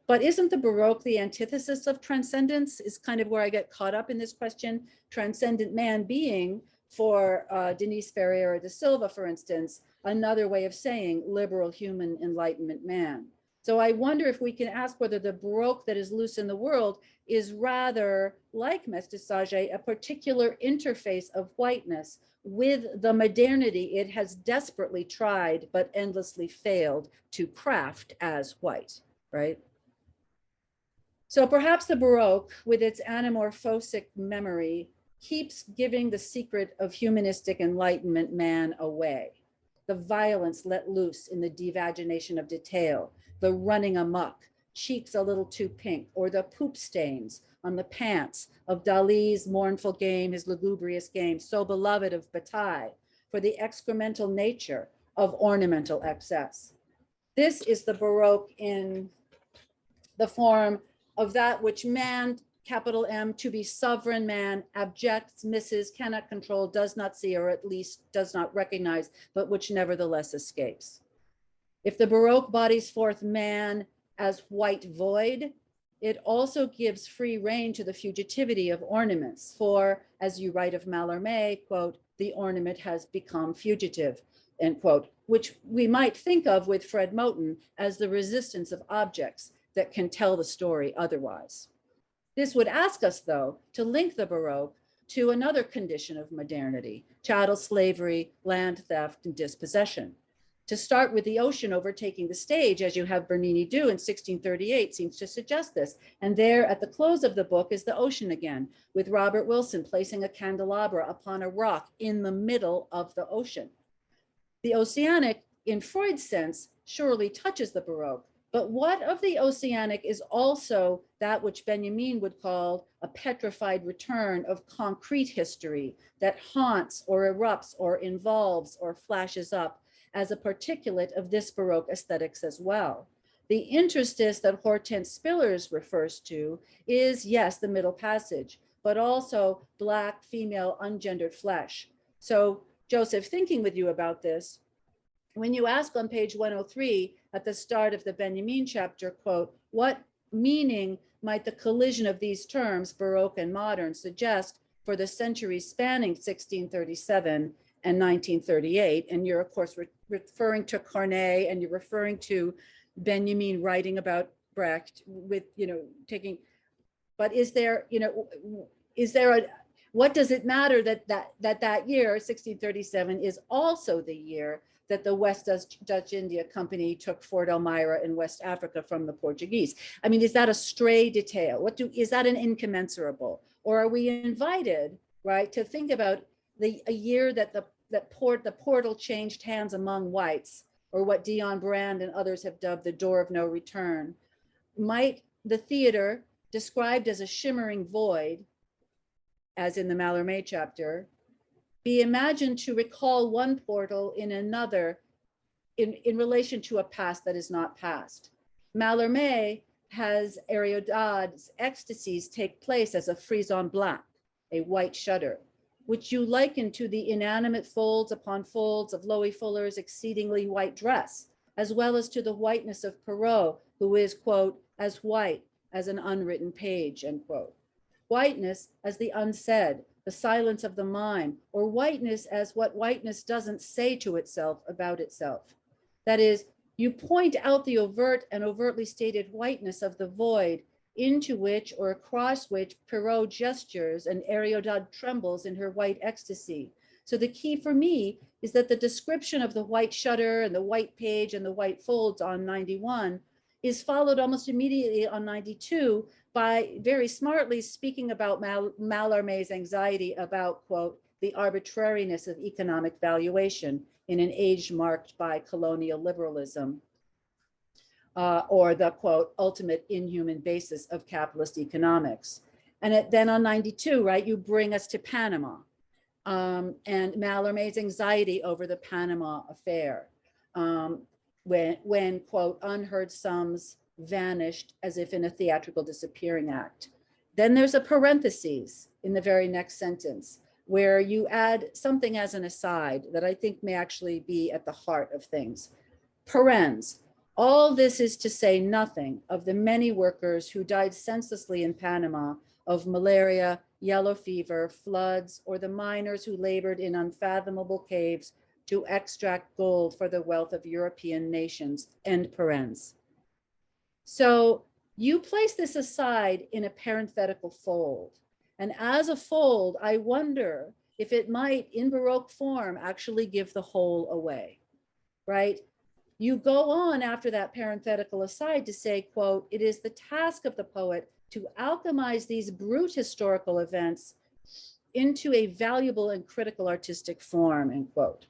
But isn't the Baroque the antithesis of transcendence, is kind of where I get caught up in this question. Transcendent man being, for Denise Ferreira da Silva, for instance, another way of saying liberal human enlightenment man. So I wonder if we can ask whether the Baroque that is loose in the world is rather, like mestiçage, a particular interface of whiteness with the modernity it has desperately tried but endlessly failed to craft as white, right? So perhaps the Baroque, with its anamorphosic memory, keeps giving the secret of humanistic enlightenment man away. The violence let loose in the devagination of detail, the running amok, cheeks a little too pink, or the poop stains on the pants of Dali's mournful game, his lugubrious game, so beloved of Bataille, for the excremental nature of ornamental excess. This is the Baroque in the form of that which man, capital M, to be sovereign man, abjects, misses, cannot control, does not see, or at least does not recognize, but which nevertheless escapes. If the Baroque bodies forth man as white void, it also gives free rein to the fugitivity of ornaments. For, as you write of Mallarmé, quote, the ornament has become fugitive, end quote, which we might think of with Fred Moten as the resistance of objects that can tell the story otherwise. This would ask us, though, to link the Baroque to another condition of modernity, chattel slavery, land theft, and dispossession. To start with the ocean overtaking the stage, as you have Bernini do in 1638, seems to suggest this. And there at the close of the book is the ocean again, with Robert Wilson placing a candelabra upon a rock in the middle of the ocean. The oceanic, in Freud's sense, surely touches the Baroque. But what of the oceanic is also that which Benjamin would call a petrified return of concrete history that haunts or erupts or involves or flashes up as a particulate of this Baroque aesthetics as well. The interstice that Hortense Spillers refers to is, yes, the middle passage, but also Black female ungendered flesh. So Joseph, thinking with you about this, when you ask on page 103 at the start of the Benjamin chapter, quote, what meaning might the collision of these terms, Baroque and modern, suggest for the centuries spanning 1637 and 1938? And you're, of course, referring to Corneille, and you're referring to Benjamin writing about Brecht with, taking, but is there a, what does it matter that year, 1637, is also the year that the West Dutch India Company took Fort Elmira in West Africa from the Portuguese? I mean, is that a stray detail? Is that an incommensurable? Or are we invited, right, to think about a year that the portal changed hands among whites, or what Dion Brand and others have dubbed the door of no return? Might the theater, described as a shimmering void, as in the Mallarmé chapter, be imagined to recall one portal in another in relation to a past that is not past? Mallarmé has Ariodad's ecstasies take place as a frisson blanc, a white shutter, which you liken to the inanimate folds upon folds of Loie Fuller's exceedingly white dress, as well as to the whiteness of Perrault, who is, quote, as white as an unwritten page, end quote. Whiteness as the unsaid, the silence of the mind, or whiteness as what whiteness doesn't say to itself about itself. That is, you point out the overt and overtly stated whiteness of the void into which or across which Perrault gestures and Ariodad trembles in her white ecstasy. So the key for me is that the description of the white shutter and the white page and the white folds on 91 is followed almost immediately on 92 by very smartly speaking about Mallarmé's anxiety about, quote, the arbitrariness of economic valuation in an age marked by colonial liberalism, or the, quote, ultimate inhuman basis of capitalist economics. And then on 92, right, you bring us to Panama and Mallarmé's anxiety over the Panama affair, when, quote, unheard sums vanished as if in a theatrical disappearing act. Then there's a parenthesis in the very next sentence where you add something as an aside that I think may actually be at the heart of things. Parens, all this is to say nothing of the many workers who died senselessly in Panama of malaria, yellow fever, floods, or the miners who labored in unfathomable caves to extract gold for the wealth of European nations, end parens. So you place this aside in a parenthetical fold. And as a fold, I wonder if it might, in Baroque form, actually give the whole away, right? You go on after that parenthetical aside to say, quote, it is the task of the poet to alchemize these brute historical events into a valuable and critical artistic form, end quote.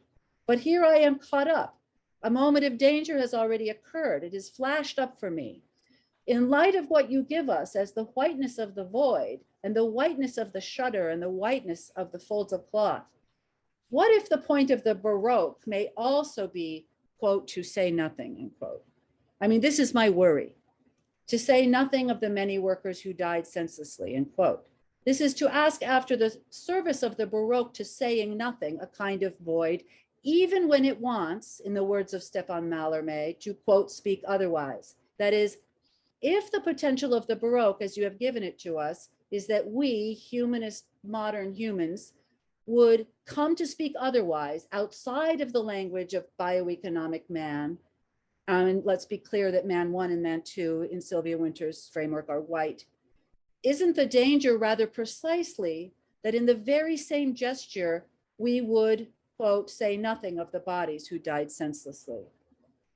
But here I am caught up. A moment of danger has already occurred. It has flashed up for me. In light of what you give us as the whiteness of the void and the whiteness of the shutter and the whiteness of the folds of cloth, what if the point of the Baroque may also be, quote, to say nothing, end quote. I mean, this is my worry. To say nothing of the many workers who died senselessly, end quote. This is to ask after the service of the Baroque to saying nothing, a kind of void, even when it wants, in the words of Stéphane Mallarmé, to, quote, speak otherwise. That is, if the potential of the Baroque, as you have given it to us, is that we, humanist, modern humans, would come to speak otherwise outside of the language of bioeconomic man, and let's be clear that man 1 and man 2 in Sylvia Wynter's framework are white, isn't the danger rather precisely that in the very same gesture, we would, quote, say nothing of the bodies who died senselessly?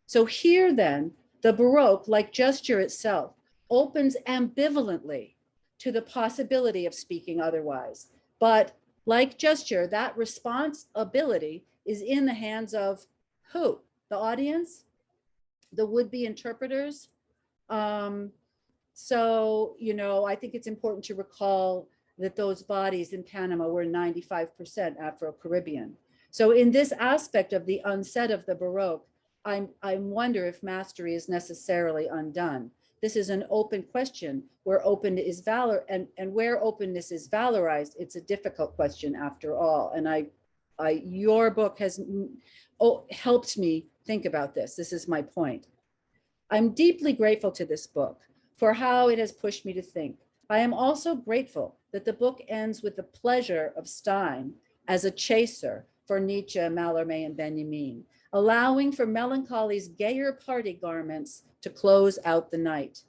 So here then, the Baroque, like gesture itself, opens ambivalently to the possibility of speaking otherwise. But like gesture, that responsibility is in the hands of who? The audience? The would-be interpreters? So, you know, I think it's important to recall that those bodies in Panama were 95% Afro-Caribbean. So in this aspect of the unsaid of the Baroque, I wonder if mastery is necessarily undone. This is an open question where open is valor, and where openness is valorized, it's a difficult question after all. And your book has helped me think about this. This is my point. I'm deeply grateful to this book for how it has pushed me to think. I am also grateful that the book ends with the pleasure of Stein as a chaser for Nietzsche, Mallarmé, and Benjamin, allowing for melancholy's gayer party garments to close out the night.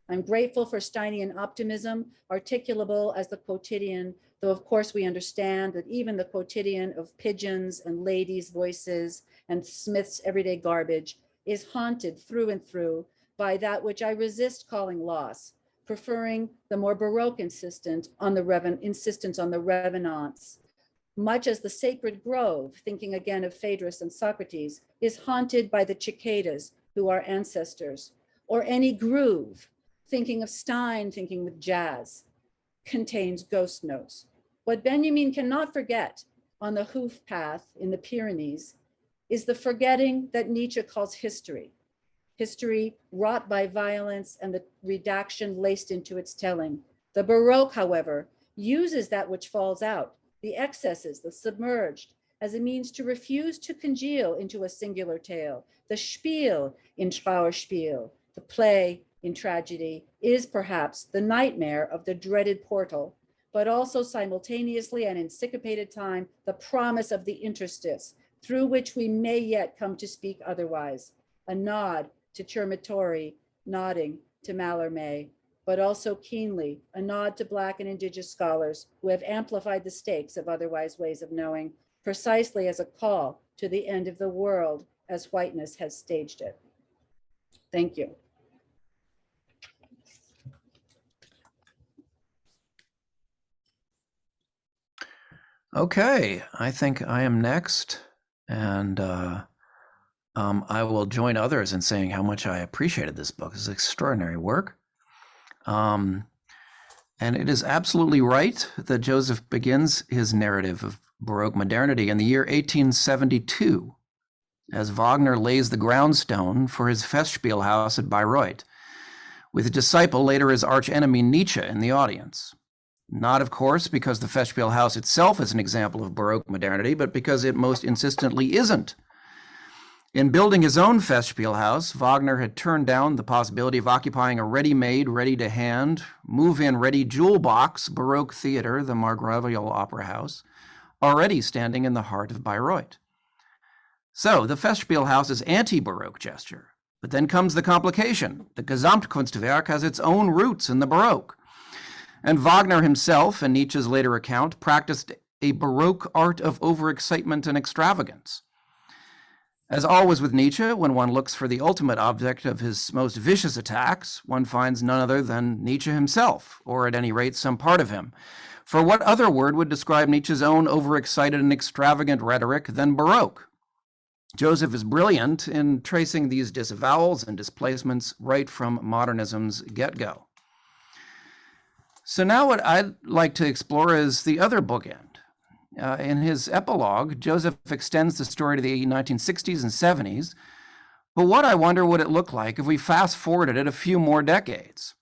I'm grateful for Steinian optimism, articulable as the quotidian, though of course we understand that even the quotidian of pigeons and ladies' voices and Smith's everyday garbage is haunted through and through by that which I resist calling loss, preferring the more Baroque insistence on the revenance, much as the sacred grove, thinking again of Phaedrus and Socrates, is haunted by the cicadas who are ancestors, or any groove, thinking of Stein, thinking with jazz, contains ghost notes. What Benjamin cannot forget on the hoof path in the Pyrenees is the forgetting that Nietzsche calls history history wrought by violence and the redaction laced into its telling. The Baroque, however, uses that which falls out, the excesses, the submerged, as a means to refuse to congeal into a singular tale. The Spiel in Trauerspiel, the play in tragedy, is perhaps the nightmare of the dreaded portal, but also simultaneously and in syncopated time, the promise of the interstice, through which we may yet come to speak otherwise. A nod to Cermatori, nodding to Mallarmé, but also keenly a nod to Black and Indigenous scholars who have amplified the stakes of otherwise ways of knowing, precisely as a call to the end of the world as whiteness has staged it. Thank you. Okay, I think I am next, and I will join others in saying how much I appreciated this book. It's extraordinary work. And it is absolutely right that Joseph begins his narrative of Baroque modernity in the year 1872, as Wagner lays the groundstone for his Festspielhaus at Bayreuth, with a disciple, later his archenemy Nietzsche, in the audience. Not, of course, because the Festspielhaus itself is an example of Baroque modernity, but because it most insistently isn't. In building his own Festspielhaus, Wagner had turned down the possibility of occupying a ready-made, ready-to-hand, move-in ready jewel box Baroque theater, the Margravial Opera House, already standing in the heart of Bayreuth. So the Festspielhaus is anti-Baroque gesture. But then comes the complication. The Gesamtkunstwerk has its own roots in the Baroque. And Wagner himself, in Nietzsche's later account, practiced a Baroque art of overexcitement and extravagance. As always with Nietzsche, when one looks for the ultimate object of his most vicious attacks, one finds none other than Nietzsche himself, or at any rate, some part of him. For what other word would describe Nietzsche's own overexcited and extravagant rhetoric than Baroque? Joseph is brilliant in tracing these disavowals and displacements right from modernism's get-go. So now what I'd like to explore is the other bookend. In his epilogue, Joseph extends the story to the 1960s and 70s, but what I wonder would it look like if we fast-forwarded it a few more decades?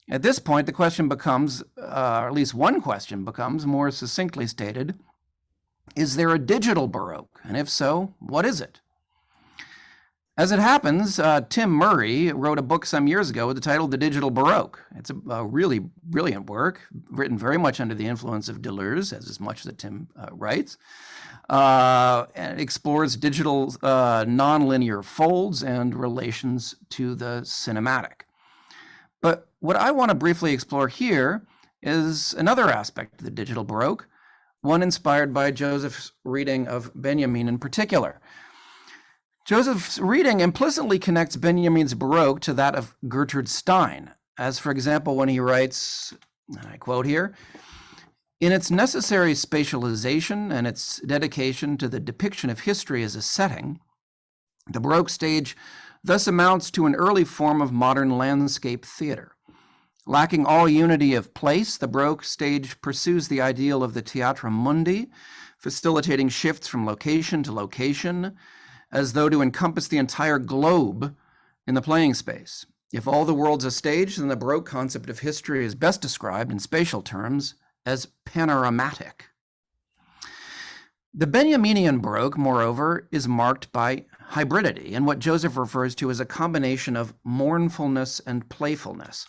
At this point, the question becomes, or at least one question becomes, more succinctly stated, is there a digital Baroque? And if so, what is it? As it happens, Tim Murray wrote a book some years ago with the title The Digital Baroque. It's a really brilliant work, written very much under the influence of Deleuze, as much that Tim writes. And it explores digital nonlinear folds and relations to the cinematic. But what I want to briefly explore here is another aspect of the digital Baroque, one inspired by Joseph's reading of Benjamin in particular. Joseph's reading implicitly connects Benjamin's Baroque to that of Gertrude Stein, as for example when he writes, and I quote here, "In its necessary spatialization and its dedication to the depiction of history as a setting, the Baroque stage thus amounts to an early form of modern landscape theater. Lacking all unity of place, the Baroque stage pursues the ideal of the Theatrum Mundi, facilitating shifts from location to location, as though to encompass the entire globe in the playing space. If all the world's a stage, then the Baroque concept of history is best described in spatial terms as panoramatic." The Benjaminian Baroque, moreover, is marked by hybridity and what Joseph refers to as a combination of mournfulness and playfulness,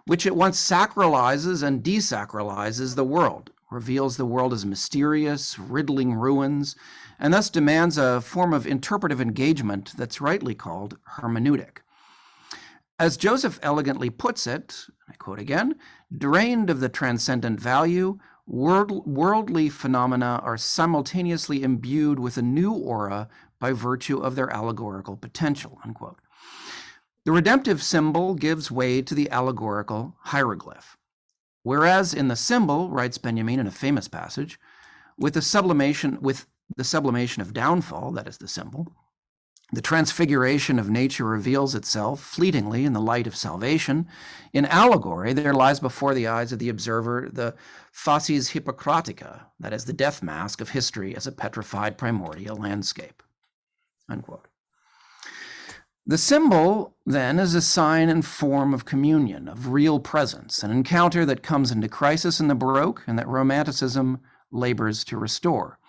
which at once sacralizes and desacralizes the world, reveals the world as mysterious, riddling ruins, and thus demands a form of interpretive engagement that's rightly called hermeneutic. As Joseph elegantly puts it, I quote again, "Drained of the transcendent value, worldly phenomena are simultaneously imbued with a new aura by virtue of their allegorical potential," unquote. The redemptive symbol gives way to the allegorical hieroglyph. Whereas in the symbol, writes Benjamin in a famous passage, with the sublimation of downfall, that is the symbol, the transfiguration of nature reveals itself fleetingly in the light of salvation. In allegory, there lies before the eyes of the observer the facies hippocratica, that is the death mask of history as a petrified primordial landscape, unquote. The symbol, then, is a sign and form of communion, of real presence, an encounter that comes into crisis in the Baroque and that Romanticism labors to restore.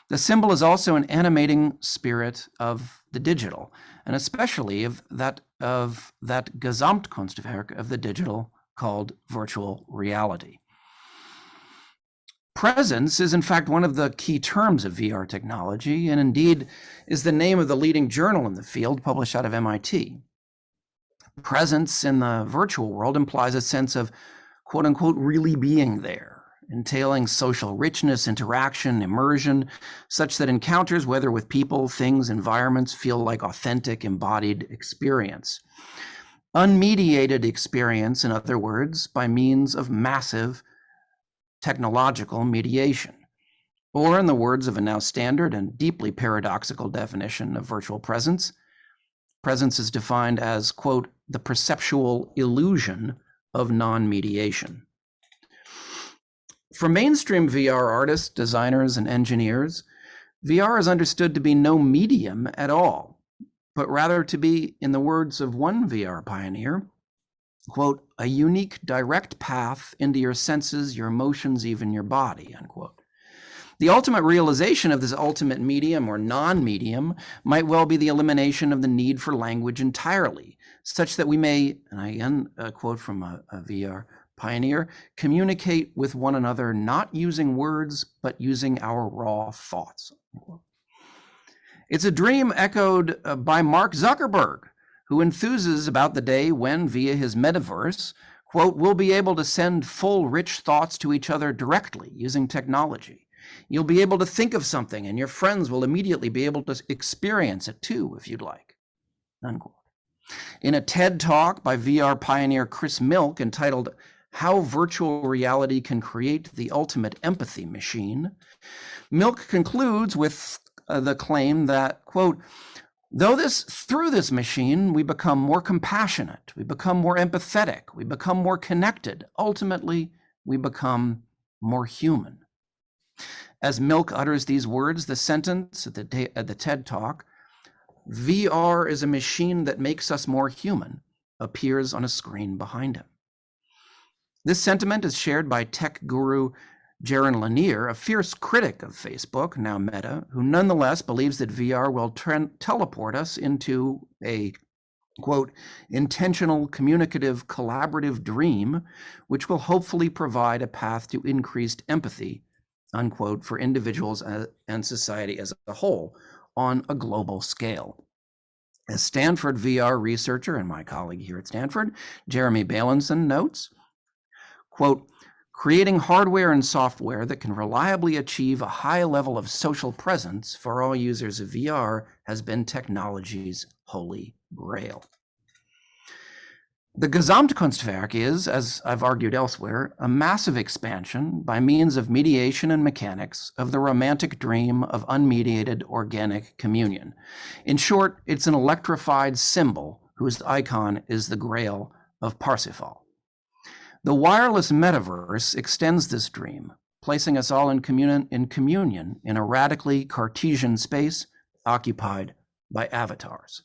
The symbol is also an animating spirit of the digital, and especially of that Gesamtkunstwerk of the digital called virtual reality. Presence is in fact one of the key terms of VR technology, and indeed is the name of the leading journal in the field published out of MIT. Presence in the virtual world implies a sense of quote unquote really being there, entailing social richness, interaction, immersion, such that encounters, whether with people, things, environments, feel like authentic, embodied experience. Unmediated experience, in other words, by means of massive technological mediation. Or in the words of a now standard and deeply paradoxical definition of virtual presence, presence is defined as, quote, the perceptual illusion of non-mediation. For mainstream VR artists, designers, and engineers, VR is understood to be no medium at all, but rather to be, in the words of one VR pioneer, quote, a unique direct path into your senses, your emotions, even your body, unquote. The ultimate realization of this ultimate medium or non-medium might well be the elimination of the need for language entirely, such that we may, and again, a quote from a VR pioneer, communicate with one another not using words, but using our raw thoughts. It's a dream echoed by Mark Zuckerberg, who enthuses about the day when, via his metaverse, quote, we'll be able to send full, rich thoughts to each other directly using technology. You'll be able to think of something and your friends will immediately be able to experience it too, if you'd like, unquote. In a TED talk by VR pioneer Chris Milk entitled How Virtual Reality Can Create the Ultimate Empathy Machine, Milk concludes with the claim that, quote, through this machine, we become more compassionate, we become more empathetic, we become more connected. Ultimately, we become more human. As Milk utters these words, the sentence at the TED Talk, VR is a machine that makes us more human, appears on a screen behind him. This sentiment is shared by tech guru Jaron Lanier, a fierce critic of Facebook, now Meta, who nonetheless believes that VR will teleport us into a, quote, intentional, communicative, collaborative dream, which will hopefully provide a path to increased empathy, unquote, for individuals and society as a whole on a global scale. As Stanford VR researcher and my colleague here at Stanford, Jeremy Bailenson notes, quote, creating hardware and software that can reliably achieve a high level of social presence for all users of VR has been technology's holy grail. The Gesamtkunstwerk is, as I've argued elsewhere, a massive expansion by means of mediation and mechanics of the romantic dream of unmediated organic communion. In short, it's an electrified symbol whose icon is the Grail of Parsifal. The wireless metaverse extends this dream, placing us all in communion in a radically Cartesian space occupied by avatars.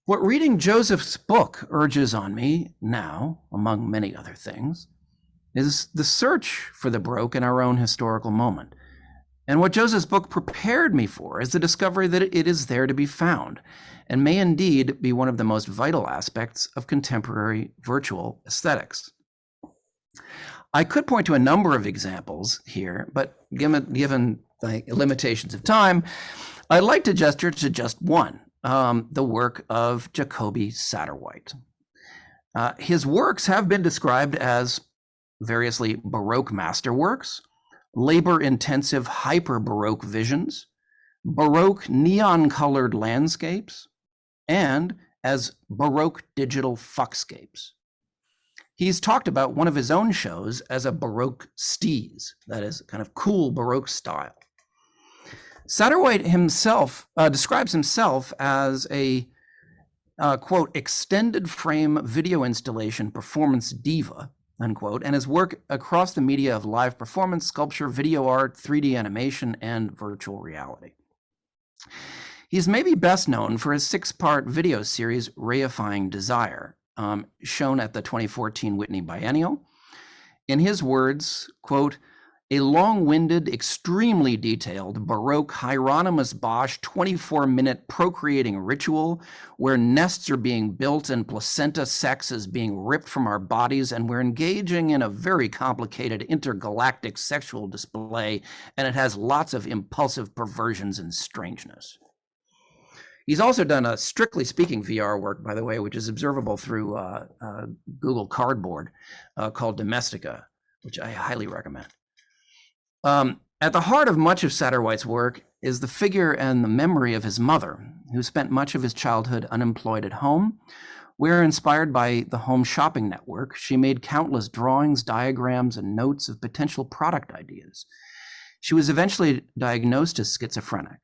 What reading Joseph's book urges on me now, among many other things, is the search for the Baroque in our own historical moment. And what Joseph's book prepared me for is the discovery that it is there to be found, and may indeed be one of the most vital aspects of contemporary virtual aesthetics. I could point to a number of examples here, but given the limitations of time, I'd like to gesture to just one, the work of Jacoby Satterwhite. His works have been described as variously Baroque masterworks, labor-intensive hyper-Baroque visions, Baroque neon-colored landscapes, and as Baroque digital fuckscapes. He's talked about one of his own shows as a Baroque steeze, that is, kind of cool Baroque style. Satterwhite himself describes himself as a, quote, extended frame video installation performance diva, unquote, and his work across the media of live performance, sculpture, video art, 3D animation, and virtual reality. He's maybe best known for his 6-part video series, Reifying Desire, shown at the 2014 Whitney Biennial. In his words, quote, a long-winded, extremely detailed, Baroque Hieronymus Bosch 24-minute procreating ritual where nests are being built and placenta sex is being ripped from our bodies, and we're engaging in a very complicated intergalactic sexual display, and it has lots of impulsive perversions and strangeness. He's also done a Strictly Speaking VR work, by the way, which is observable through Google Cardboard, called Domestica, which I highly recommend. At the heart of much of Satterwhite's work is the figure and the memory of his mother, who spent much of his childhood unemployed at home. Where, inspired by the Home Shopping Network, she made countless drawings, diagrams, and notes of potential product ideas. She was eventually diagnosed as schizophrenic.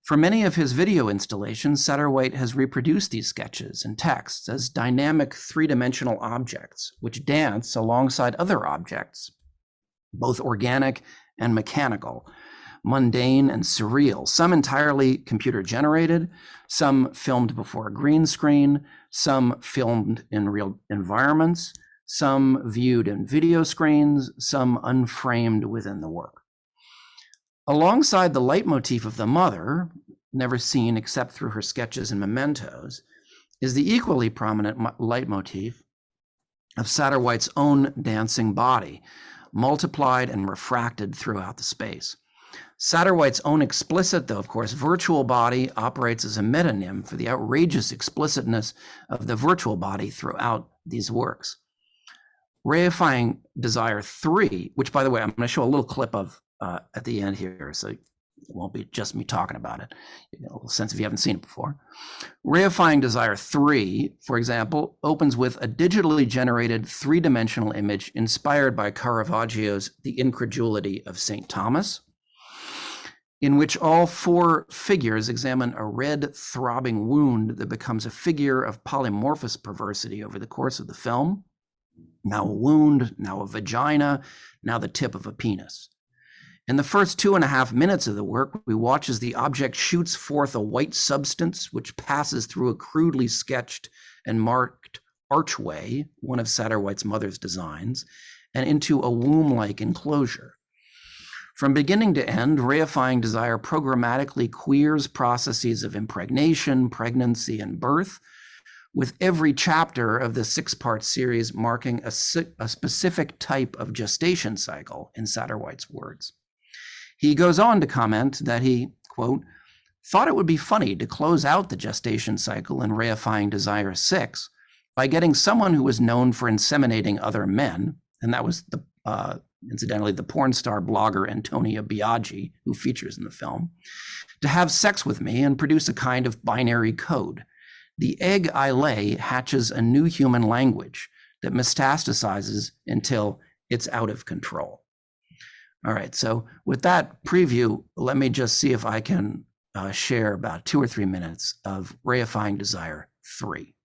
For many of his video installations, Satterwhite has reproduced these sketches and texts as dynamic three-dimensional objects, which dance alongside other objects, both organic and mechanical, mundane and surreal, some entirely computer-generated, some filmed before a green screen, some filmed in real environments, some viewed in video screens, some unframed within the work. Alongside the leitmotif of the mother, never seen except through her sketches and mementos, is the equally prominent leitmotif of Satterwhite's own dancing body, multiplied and refracted throughout the space. Satterwhite's own explicit, though of course virtual body, operates as a metonym for the outrageous explicitness of the virtual body throughout these works. Reifying Desire 3, which by the way, I'm going to show a little clip of at the end here, so it won't be just me talking about it. You get a little sense if you haven't seen it before. Reifying Desire 3, for example, opens with a digitally generated three-dimensional image inspired by Caravaggio's The Incredulity of St. Thomas, in which all 4 figures examine a red, throbbing wound that becomes a figure of polymorphous perversity over the course of the film. Now a wound, now a vagina, now the tip of a penis. In the first 2.5 minutes of the work, we watch as the object shoots forth a white substance which passes through a crudely sketched and marked archway, one of Satterwhite's mother's designs, and into a womb-like enclosure. From beginning to end, Reifying Desire programmatically queers processes of impregnation, pregnancy, and birth, with every chapter of the 6-part series marking a specific type of gestation cycle, in Satterwhite's words. He goes on to comment that he, quote, thought it would be funny to close out the gestation cycle in Reifying Desire 6 by getting someone who was known for inseminating other men, and that was, incidentally, the porn star blogger Antonia Biaggi, who features in the film, to have sex with me and produce a kind of binary code. The egg I lay hatches a new human language that metastasizes until it's out of control. All right, so with that preview, let me just see if I can share about 2 or 3 minutes of Reifying Desire 3.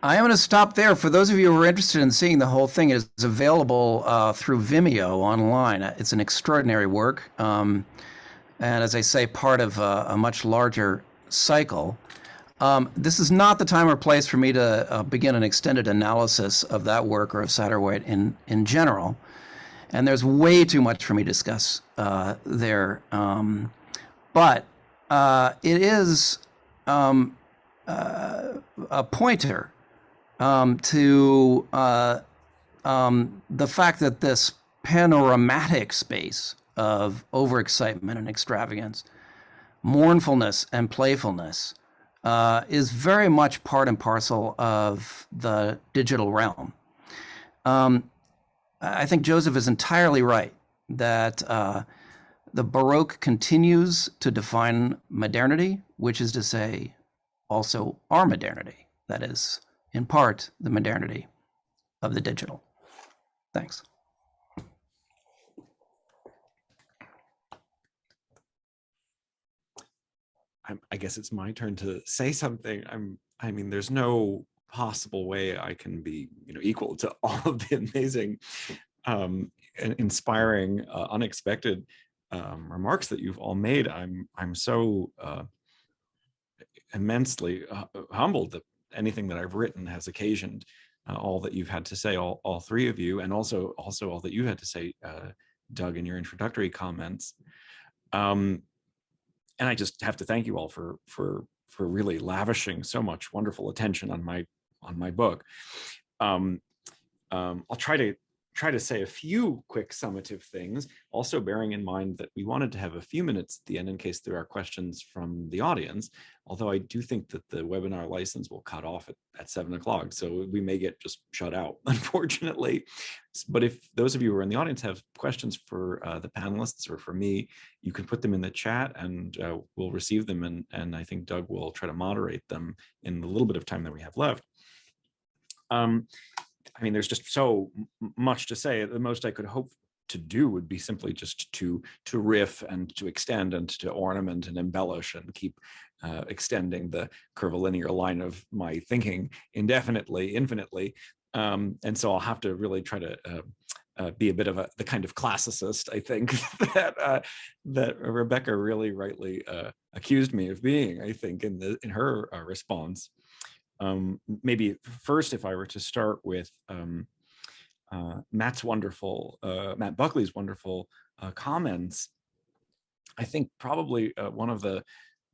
I am going to stop there. For those of you who are interested in seeing the whole thing, it is available through Vimeo online. It's an extraordinary work. And as I say, part of a much larger cycle. This is not the time or place for me to begin an extended analysis of that work or of Satterwhite in general. And there's way too much for me to discuss there. But it is a pointer to the fact that this panoramatic space of overexcitement and extravagance, mournfulness and playfulness, is very much part and parcel of the digital realm. I think Joseph is entirely right that the Baroque continues to define modernity, which is to say also our modernity, that is, in part, the modernity of the digital. Thanks. I guess it's my turn to say something. I mean, there's no possible way I can be, equal to all of the amazing, and inspiring, unexpected remarks that you've all made. I'm so immensely humbled that anything that I've written has occasioned all that you've had to say, all three of you, and also all that you had to say, Doug, in your introductory comments. And I just have to thank you all for really lavishing so much wonderful attention on my book. I'll try to say a few quick summative things, also bearing in mind that we wanted to have a few minutes at the end in case there are questions from the audience, although I do think that the webinar license will cut off at 7 o'clock, so we may get just shut out, unfortunately. But if those of you who are in the audience have questions for the panelists or for me, you can put them in the chat and we'll receive them, and I think Doug will try to moderate them in the little bit of time that we have left. I mean, there's just so much to say. The most I could hope to do would be simply just to riff and to extend and to ornament and embellish and keep extending the curvilinear line of my thinking indefinitely, infinitely. And so I'll have to really try to be a bit of the kind of classicist, I think, that Rebecca really rightly accused me of being, I think, in her response. Maybe first, if I were to start with Matt Buckley's wonderful comments, I think probably one of the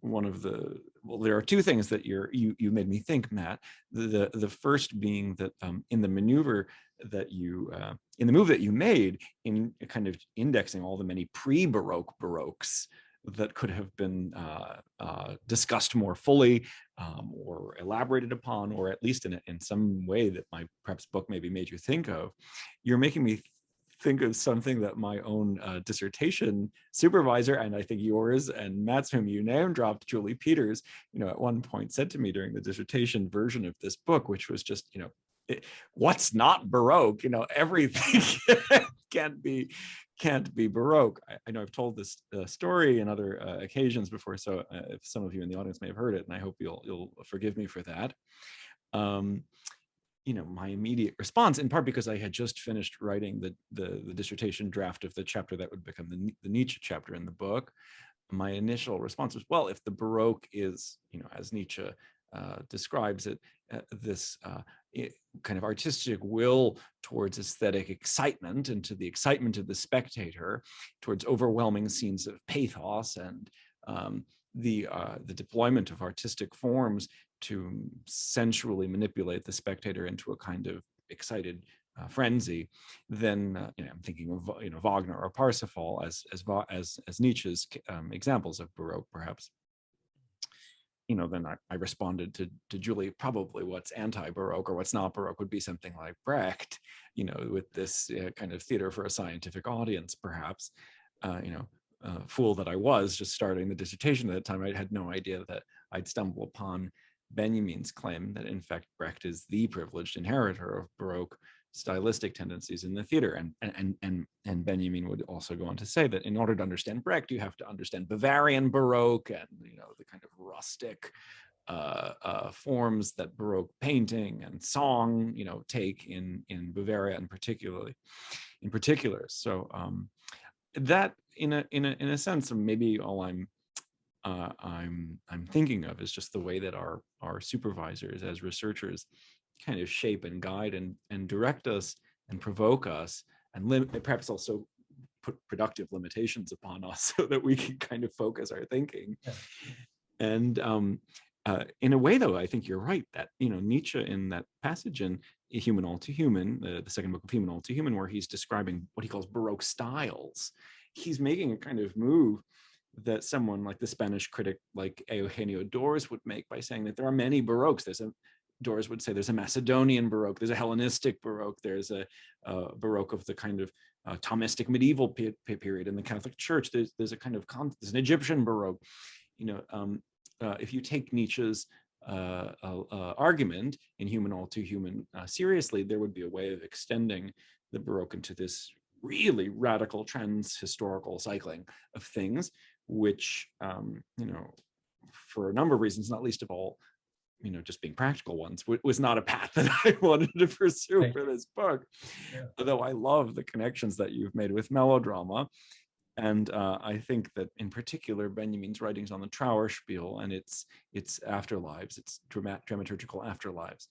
well, there are two things that you made me think, Matt. The first being that in the maneuver that in the move that you made in kind of indexing all the many pre-Baroque Baroques that could have been discussed more fully or elaborated upon, or at least in some way that my perhaps book maybe made you think of, you're making me think of something that my own dissertation supervisor, and I think yours and Matt's, whom you name dropped, Julie Peters, at one point said to me during the dissertation version of this book, which was just, what's not Baroque? Everything can't be Baroque. I know I've told this story in other occasions before, so if some of you in the audience may have heard it, and I hope you'll forgive me for that. My immediate response, in part because I had just finished writing the dissertation draft of the chapter that would become the Nietzsche chapter in the book, my initial response was, well, if the Baroque is, as Nietzsche describes it, this kind of artistic will towards aesthetic excitement and to the excitement of the spectator, towards overwhelming scenes of pathos and the deployment of artistic forms to sensually manipulate the spectator into a kind of excited frenzy, then I'm thinking of Wagner or Parsifal as Nietzsche's examples of Baroque, perhaps. Then I responded to Julie, probably what's anti-Baroque or what's not Baroque would be something like Brecht, with this kind of theater for a scientific audience, perhaps. Fool that I was, just starting the dissertation at the time, I had no idea that I'd stumble upon Benjamin's claim that in fact Brecht is the privileged inheritor of Baroque stylistic tendencies in the theater, and Benjamin would also go on to say that in order to understand Brecht, you have to understand Bavarian Baroque and the kind of rustic forms that Baroque painting and song, take in Bavaria, and in particular. So that, in a sense, maybe all I'm thinking of is just the way that our supervisors as researchers kind of shape and guide and direct us and provoke us, and perhaps also put productive limitations upon us so that we can kind of focus our thinking. Yeah. And in a way, though, I think you're right that Nietzsche, in that passage in Human All Too Human, the second book of Human All Too Human, where he's describing what he calls Baroque styles, he's making a kind of move that someone like the Spanish critic like Eugenio Dors would make by saying that there are many Baroques. Dors would say there's a Macedonian Baroque, there's a Hellenistic Baroque, there's a Baroque of the kind of Thomistic medieval period in the Catholic Church. There's a kind of there's an Egyptian Baroque. If you take Nietzsche's argument in Human All Too Human seriously, there would be a way of extending the Baroque into this really radical trans-historical cycling of things, which, for a number of reasons, not least of all, just being practical ones, was not a path that I wanted to pursue for this book. Yeah. Although I love the connections that you've made with melodrama. And I think that in particular, Benjamin's writings on the Trauerspiel and its afterlives, its dramaturgical afterlives,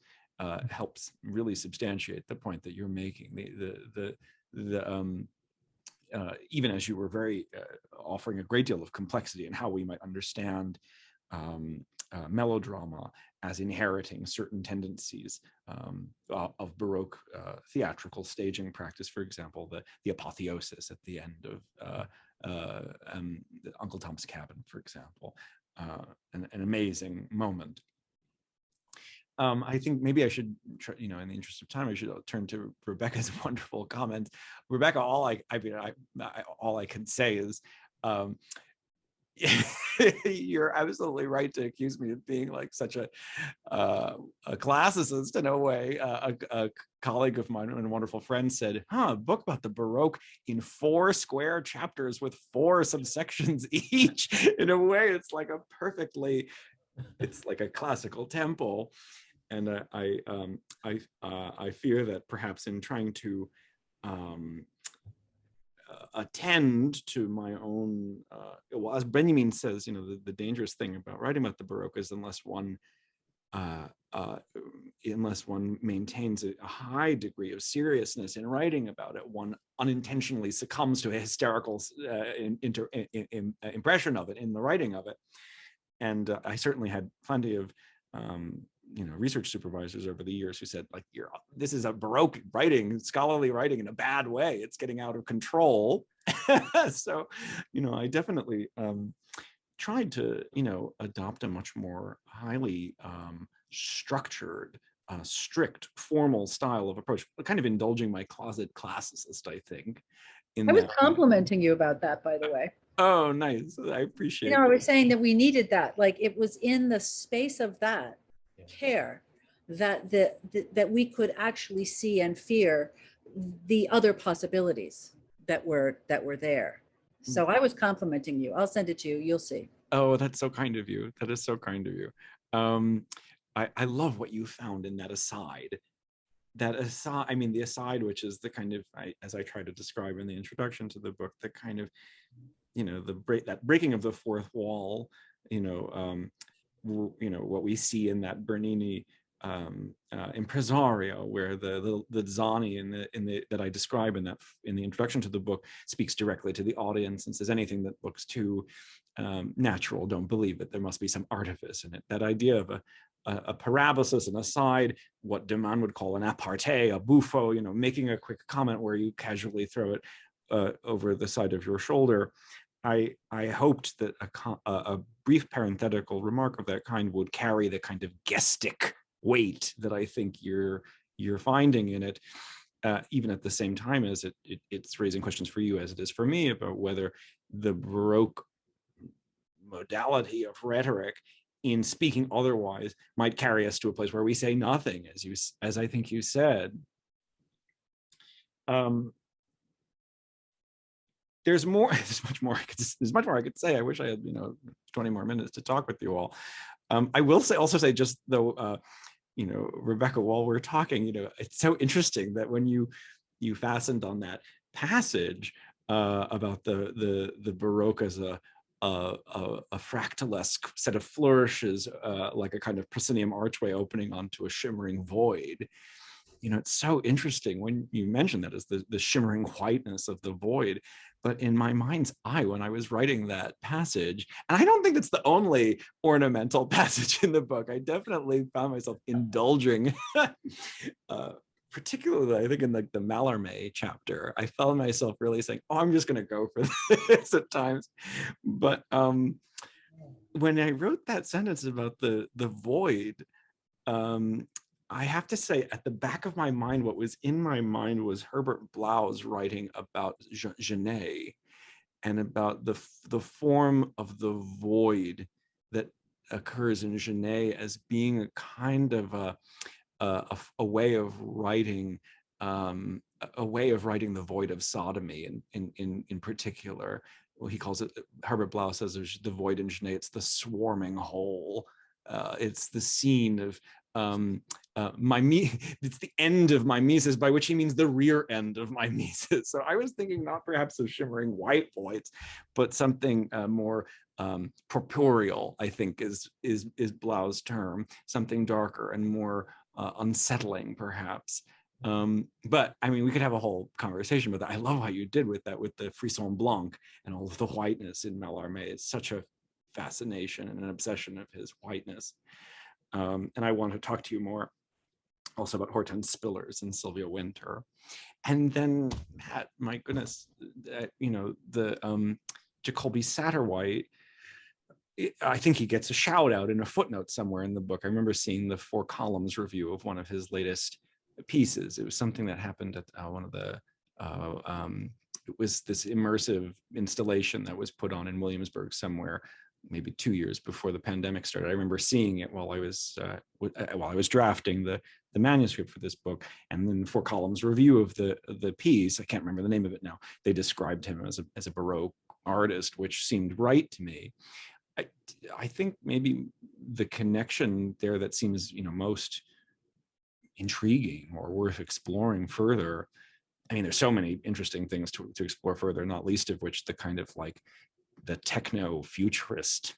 helps really substantiate the point that you're making. Even as you were very offering a great deal of complexity in how we might understand melodrama as inheriting certain tendencies of Baroque theatrical staging practice. For example, the apotheosis at the end of Uncle Tom's Cabin, for example, an amazing moment. I think maybe I should, in the interest of time, I should turn to Rebecca's wonderful comments. Rebecca, all I can say is, you're absolutely right to accuse me of being like such a classicist in a way. A colleague of mine and a wonderful friend said, a book about the Baroque in 4 square chapters with 4 subsections each. In a way, it's like it's like a classical temple. And I fear that perhaps in trying to attend to my own, well, as Benjamin says, the dangerous thing about writing about the Baroque is unless one maintains a high degree of seriousness in writing about it, one unintentionally succumbs to a hysterical impression of it in the writing of it. And I certainly had plenty of research supervisors over the years who said, like, this is a Baroque writing, scholarly writing in a bad way. It's getting out of control. So, I definitely tried to, adopt a much more highly structured, strict, formal style of approach, kind of indulging my closet classicist, I think. I was complimenting you about that, by the way. Oh, nice. I appreciate it. I was saying that we needed that. Like, it was in the space of that care that that we could actually see and fear the other possibilities that were there. So I was complimenting you. I'll send it to you. You'll see. Oh, that's so kind of you. That is so kind of you. I love what you found in that aside. That aside, I mean, the aside, which is the kind of, as I try to describe in the introduction to the book, the kind of, that breaking of the fourth wall, what we see in that Bernini Impresario, where the Zani that I describe in the introduction to the book speaks directly to the audience and says, anything that looks too natural, don't believe it. There must be some artifice in it. That idea of a parabasis, an aside, what De Man would call an aparté, a buffo, making a quick comment where you casually throw it over the side of your shoulder. I hoped that a brief parenthetical remark of that kind would carry the kind of gestic weight that I think you're finding in it, even at the same time as it's raising questions for you as it is for me about whether the Baroque modality of rhetoric in speaking otherwise might carry us to a place where we say nothing, as I think you said. There's much more I could say. I wish I had 20 more minutes to talk with you all. I will also say, just though, Rebecca, while we're talking, it's so interesting that when you fastened on that passage about the Baroque as a fractalesque set of flourishes, like a kind of proscenium archway opening onto a shimmering void. It's so interesting when you mention that as the shimmering whiteness of the void. But in my mind's eye, when I was writing that passage, and I don't think it's the only ornamental passage in the book, I definitely found myself indulging, particularly I think in the Mallarmé chapter, I found myself really saying, oh, I'm just going to go for this at times. But when I wrote that sentence about the void, I have to say, at the back of my mind, what was in my mind was Herbert Blau's writing about Genet and about the form of the void that occurs in Genet as being a kind of a way of writing, a way of writing the void of sodomy in particular. Well, he calls it, Herbert Blau says, there's the void in Genet, it's the swarming hole. It's the scene of it's the end of mimesis, by which he means the rear end of mimesis. So I was thinking not perhaps of shimmering white voids, but something more corporeal, I think is Blau's term, something darker and more unsettling, perhaps. But I mean, we could have a whole conversation with that. I love how you did with that, with the frisson blanc and all of the whiteness in Mallarmé. It's such a fascination and an obsession of his whiteness. And I want to talk to you more also about Hortense Spillers and Sylvia Wynter. And then, Matt, my goodness, the Jacoby Satterwhite, I think he gets a shout out in a footnote somewhere in the book. I remember seeing the 4 columns review of one of his latest pieces. It was something that happened at one of the, it was this immersive installation that was put on in Williamsburg somewhere, maybe 2 years before the pandemic started. I remember seeing it while I was drafting the manuscript for this book, and then 4 columns review of the piece. I can't remember the name of it now. They described him as a Baroque artist, which seemed right to me. I think maybe the connection there that seems most intriguing or worth exploring further. I mean, there's so many interesting things to explore further, not least of which the kind of like the techno-futurist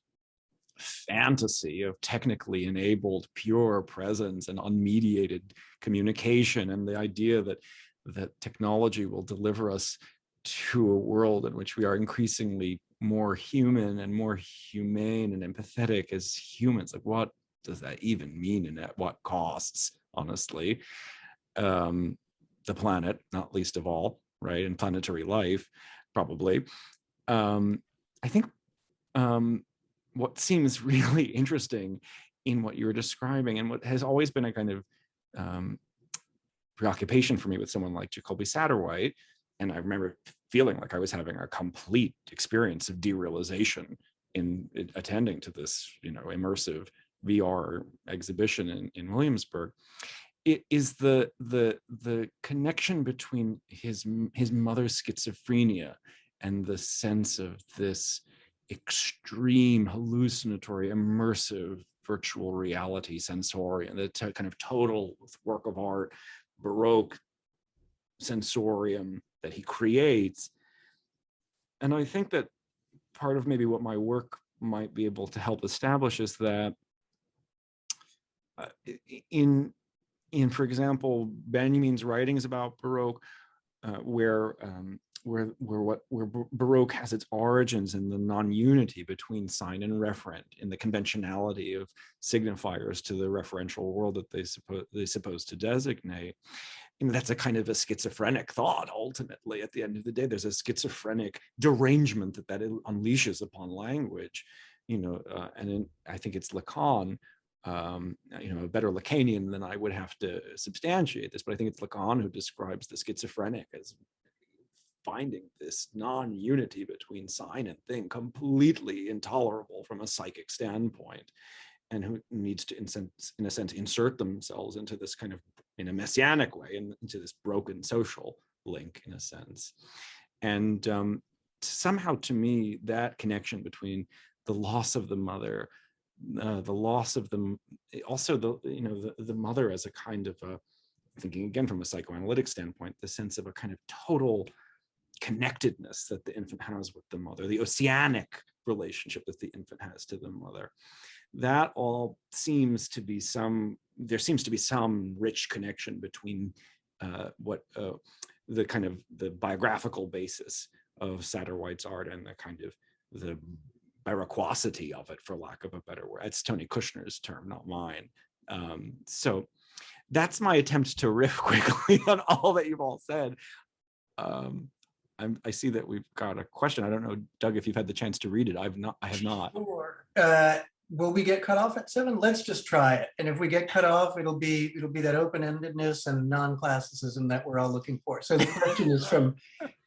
fantasy of technically enabled pure presence and unmediated communication, and the idea that technology will deliver us to a world in which we are increasingly more human and more humane and empathetic as humans. Like, what does that even mean, and at what costs, honestly? The planet, not least of all, right? And planetary life, probably. I think what seems really interesting in what you're describing, and what has always been a kind of preoccupation for me with someone like Jacoby Satterwhite, and I remember feeling like I was having a complete experience of derealization in attending to this, immersive VR exhibition in Williamsburg. It is the connection between his mother's schizophrenia and the sense of this extreme hallucinatory, immersive virtual reality sensorium, the kind of total work of art, Baroque sensorium that he creates. And I think that part of maybe what my work might be able to help establish is that in for example, Benjamin's writings about Baroque, where Baroque has its origins in the non-unity between sign and referent, in the conventionality of signifiers to the referential world that they suppose to designate. That's a kind of a schizophrenic thought. Ultimately, at the end of the day, there's a schizophrenic derangement that unleashes upon language, and I think it's Lacan. A better Lacanian than I would have to substantiate this, but I think it's Lacan who describes the schizophrenic as finding this non-unity between sign and thing completely intolerable from a psychic standpoint, and who needs to, in a sense, insert themselves into this kind of, in a messianic way, into this broken social link, in a sense. And somehow, to me, that connection between the loss of the mother, the loss of them, also the mother as a kind of thinking again from a psychoanalytic standpoint, the sense of a kind of total connectedness that the infant has with the mother, the oceanic relationship that the infant has to the mother. That all seems to be there seems to be some rich connection between the kind of the biographical basis of Satterwhite's art and the kind of the baroquosity of it, for lack of a better word. It's Tony Kushner's term, not mine. So that's my attempt to riff quickly on all that you've all said. I see that we've got a question. I don't know, Doug, if you've had the chance to read it. I have not. Sure. Will we get cut off at 7? Let's just try it. And if we get cut off, it'll be that open-endedness and non-classicism that we're all looking for. So the question is from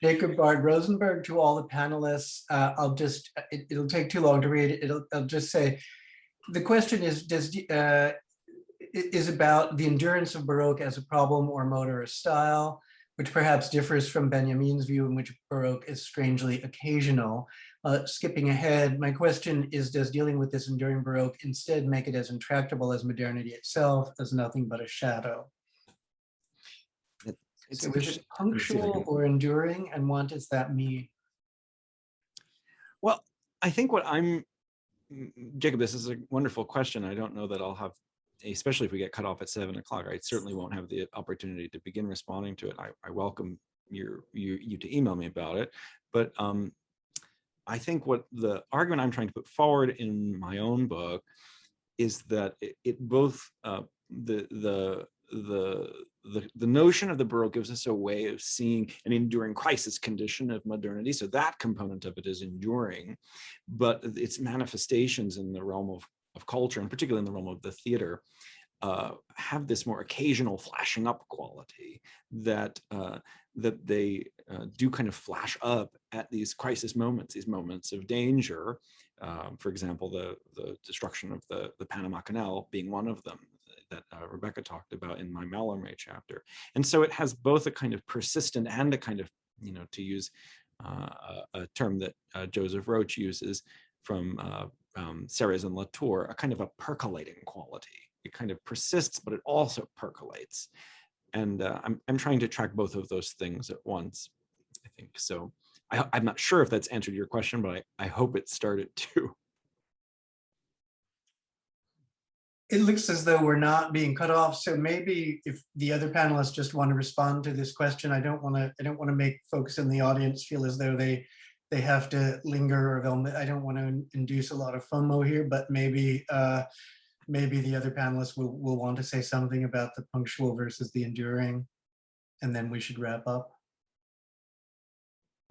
Jacob Bard Rosenberg to all the panelists. It'll take too long to read it. I'll just say, the question is about the endurance of Baroque as a problem or mode or a style, which perhaps differs from Benjamin's view in which Baroque is strangely occasional. Skipping ahead, my question is, does dealing with this enduring Baroque instead make it as intractable as modernity itself, as nothing but a shadow? So is it punctual or enduring, and what does that mean? Well, I think Jacob, this is a wonderful question. I don't know that I'll have, especially if we get cut off at 7 o'clock, I certainly won't have the opportunity to begin responding to it. I welcome you to email me about it. But I think what the argument I'm trying to put forward in my own book is that it both the notion of the Baroque gives us a way of seeing an enduring crisis condition of modernity. So that component of it is enduring, but its manifestations in the realm of culture, and particularly in the realm of the theater, have this more occasional flashing up quality that they do kind of flash up at these crisis moments, these moments of danger. For example, the destruction of the Panama Canal being one of them that Rebecca talked about in my Mallarmé chapter. And so it has both a kind of persistent and a kind of, to use a term that Joseph Roach uses from Serres and Latour, a kind of a percolating quality. It kind of persists, but it also percolates. And I'm trying to track both of those things at once, I think. So I'm not sure if that's answered your question, but I hope it started to. It looks as though we're not being cut off. So maybe if the other panelists just want to respond to this question, I don't want to make folks in the audience feel as though they have to linger, or I don't want to induce a lot of FOMO here, but maybe the other panelists will want to say something about the punctual versus the enduring, and then we should wrap up.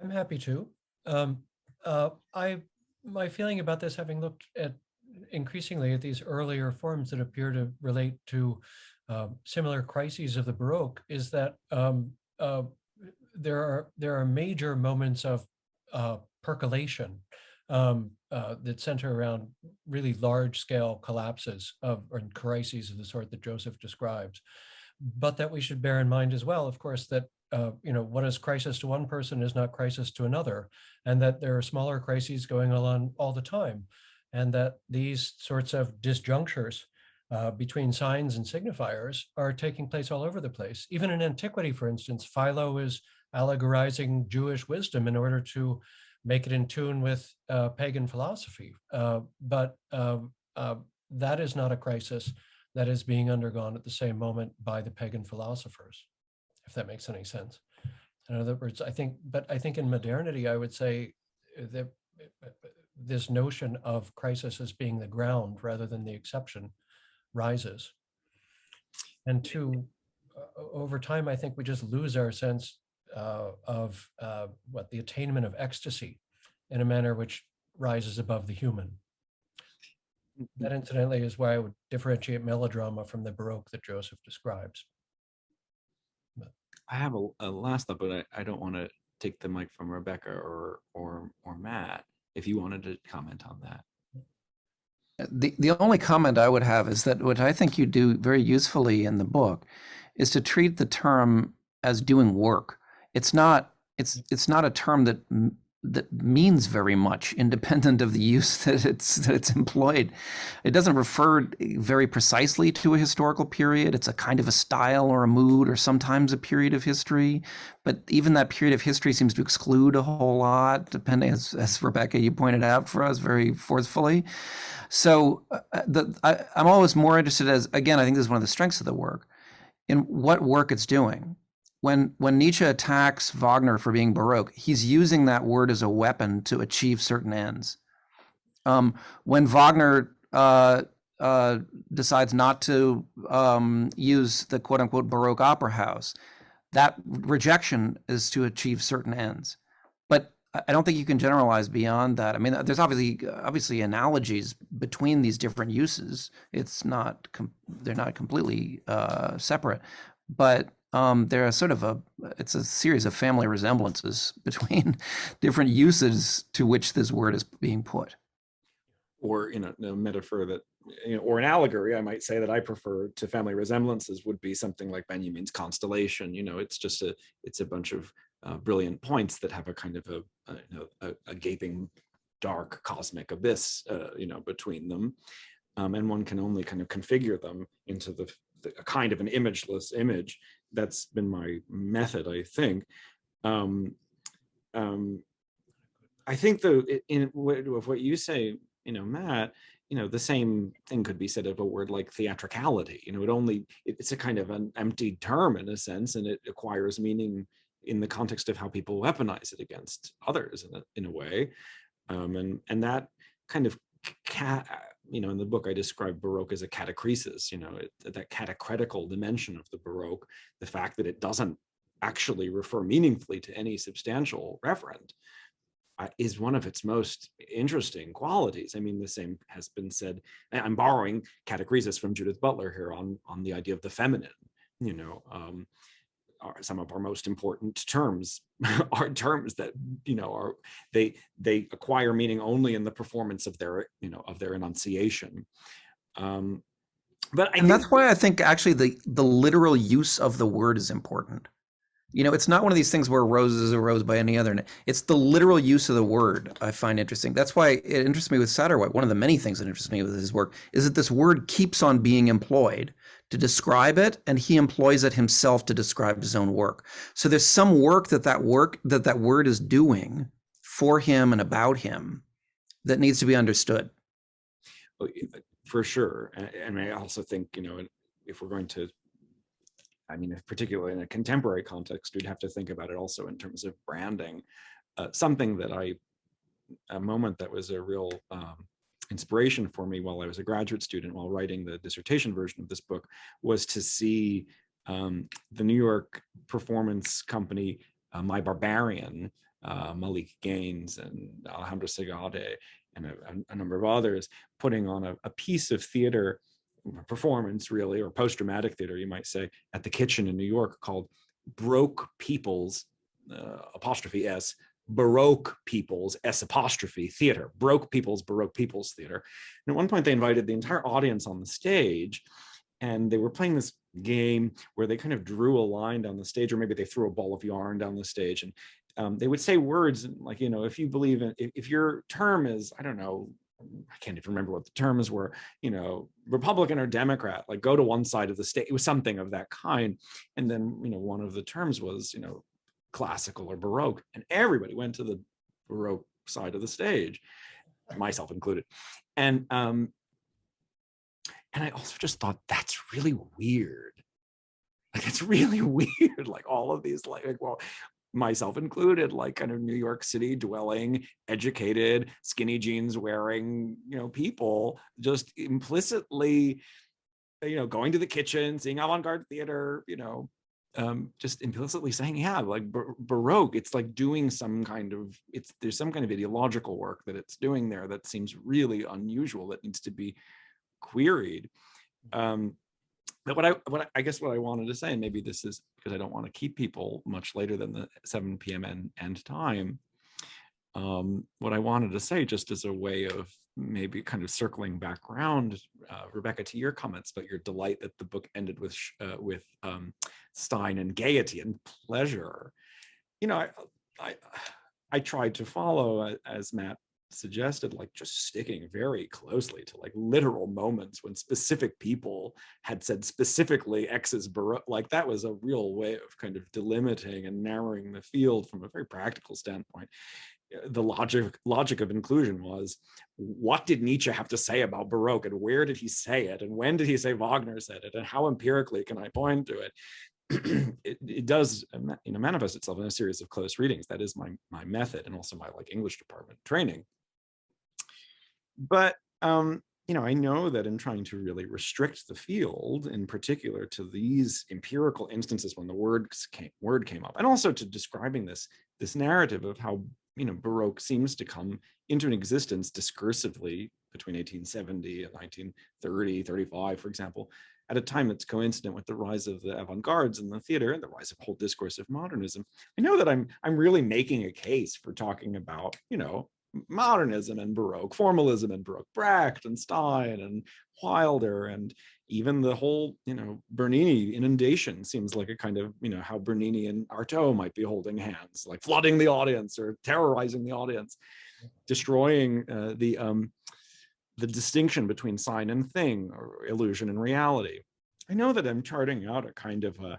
I'm happy to. My feeling about this, having looked at increasingly at these earlier forms that appear to relate to similar crises of the Baroque, is that there are major moments of percolation that center around really large-scale collapses or crises of the sort that Joseph describes. But that we should bear in mind as well, of course, that what is crisis to one person is not crisis to another, and that there are smaller crises going on all the time, and that these sorts of disjunctures between signs and signifiers are taking place all over the place. Even in antiquity, for instance, Philo is allegorizing Jewish wisdom in order to make it in tune with pagan philosophy. But that is not a crisis that is being undergone at the same moment by the pagan philosophers, if that makes any sense. In other words, I think in modernity, I would say that this notion of crisis as being the ground rather than the exception rises. And over time, I think we just lose our sense of the attainment of ecstasy in a manner which rises above the human. That incidentally is why I would differentiate melodrama from the Baroque that Joseph describes. I have a last thought, but I don't want to take the mic from Rebecca or Matt, if you wanted to comment on that. The only comment I would have is that what I think you do very usefully in the book is to treat the term as doing work. It's not a term that means very much, independent of the use that it's employed. It doesn't refer very precisely to a historical period. It's a kind of a style or a mood or sometimes a period of history. But even that period of history seems to exclude a whole lot, depending, as Rebecca, you pointed out for us very forcefully. So I'm always more interested, as, again, I think this is one of the strengths of the work, in what work it's doing. When Nietzsche attacks Wagner for being Baroque, he's using that word as a weapon to achieve certain ends. When Wagner decides not to use the quote unquote Baroque opera house, that rejection is to achieve certain ends. But I don't think you can generalize beyond that. I mean, there's obviously analogies between these different uses. They're not completely separate, but there are sort of it's a series of family resemblances between different uses to which this word is being put. Or in a metaphor that, or an allegory, I might say, that I prefer to family resemblances would be something like Benjamin's constellation. It's a bunch of brilliant points that have a kind of a gaping dark cosmic abyss, between them, and one can only kind of configure them into a kind of an imageless image. That's been my method, I think. I think, though, of what you say, Matt, the same thing could be said of a word like theatricality. It's a kind of an empty term in a sense, and it acquires meaning in the context of how people weaponize it against others in a way. And that kind of in the book I describe Baroque as a catachresis, that catacretical dimension of the Baroque, the fact that it doesn't actually refer meaningfully to any substantial referent, is one of its most interesting qualities. I mean, the same has been said. I'm borrowing catachresis from Judith Butler here on the idea of the feminine. Some of our most important terms are terms that they acquire meaning only in the performance of their enunciation. But that's why I think actually the literal use of the word is important. It's not one of these things where rose is a rose by any other name. It's the literal use of the word I find interesting. That's why it interests me with Satterwhite. One of the many things that interests me with his work is that this word keeps on being employed to describe it, and he employs it himself to describe his own work. So there's some work that word is doing for him and about him that needs to be understood. For sure. And I also think, if we're going to, particularly in a contemporary context, we'd have to think about it also in terms of branding. A moment that was a real inspiration for me while I was a graduate student, while writing the dissertation version of this book, was to see the New York performance company, My Barbarian, Malik Gaines and Alejandro Segade, and a number of others, putting on a piece of theater, performance really, or post-dramatic theater, you might say, at the Kitchen in New York, called Broke People's, ''S, Baroque People's, S'' Theater, Broke People's Baroque People's Theater. And at one point they invited the entire audience on the stage, and they were playing this game where they kind of drew a line down the stage, or maybe they threw a ball of yarn down the stage, and they would say words like, if you believe in, if your term is, I don't know, I can't even remember what the terms were, Republican or Democrat, like go to one side of the stage. It was something of that kind. And then, one of the terms was, classical or Baroque, and everybody went to the Baroque side of the stage, myself included. And I also just thought, that's really weird. Like, it's really weird. Like all of these, myself included, like kind of New York City dwelling, educated, skinny jeans wearing, people just implicitly, going to the kitchen, seeing avant-garde theater, just implicitly saying, yeah, like Baroque, it's like doing some kind of, there's some kind of ideological work that it's doing there that seems really unusual, that needs to be queried. But what I guess what I wanted to say, and maybe this is because I don't want to keep people much later than the 7 p.m. end time. What I wanted to say, just as a way of maybe kind of circling back around, Rebecca, to your comments about your delight that the book ended with Stein and gaiety and pleasure. I I tried to follow, as Matt suggested, like just sticking very closely to like literal moments when specific people had said specifically X is Baroque. Like that was a real way of kind of delimiting and narrowing the field from a very practical standpoint. The logic of inclusion was, what did Nietzsche have to say about Baroque, and where did he say it, and when did he say Wagner said it, and how empirically can I point to it? It does, manifest itself in a series of close readings. That is my method, and also my like English department training. But I know that in trying to really restrict the field, in particular to these empirical instances when the word came up, and also to describing this narrative of how Baroque seems to come into an existence discursively between 1870 and 1930, 35, for example, at a time that's coincident with the rise of the avant-gardes in the theater and the rise of whole discursive modernism. I know that I'm really making a case for talking about, modernism and Baroque, formalism and Baroque, Brecht and Stein and Wilder, and even the whole, Bernini inundation seems like a kind of, how Bernini and Artaud might be holding hands, like flooding the audience or terrorizing the audience, destroying the distinction between sign and thing, or illusion and reality. I know that I'm charting out a kind of a,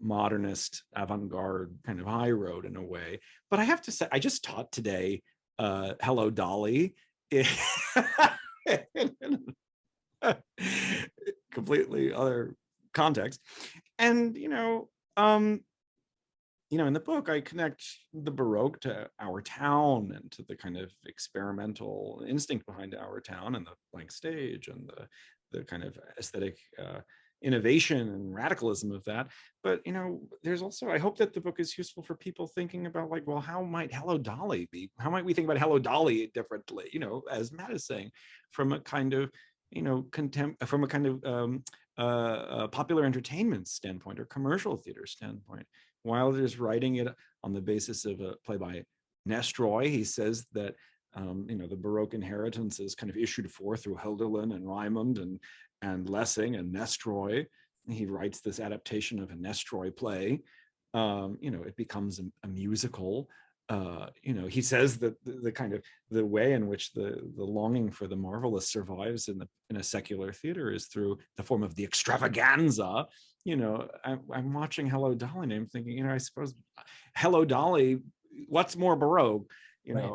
modernist avant-garde kind of high road in a way, but I have to say, I just taught today Hello, Dolly. Completely other context. And, in the book, I connect the Baroque to our town and to the kind of experimental instinct behind our town and the blank stage and the kind of aesthetic innovation and radicalism of that. But, there's also, I hope that the book is useful for people thinking about like, well, how might Hello, Dolly be? How might we think about Hello, Dolly differently? As Matt is saying, from a kind of, from a kind of popular entertainment standpoint or commercial theater standpoint. Wilder is writing it on the basis of a play by Nestroy. He says that the Baroque inheritance is kind of issued forth through Hölderlin and Raimund and Lessing and Nestroy. He writes this adaptation of a Nestroy play. It becomes a musical. He says that the kind of the way in which the longing for the marvelous survives in a secular theater is through the form of the extravaganza. I'm watching Hello, Dolly and I'm thinking, I suppose Hello, Dolly, what's more Baroque? Right.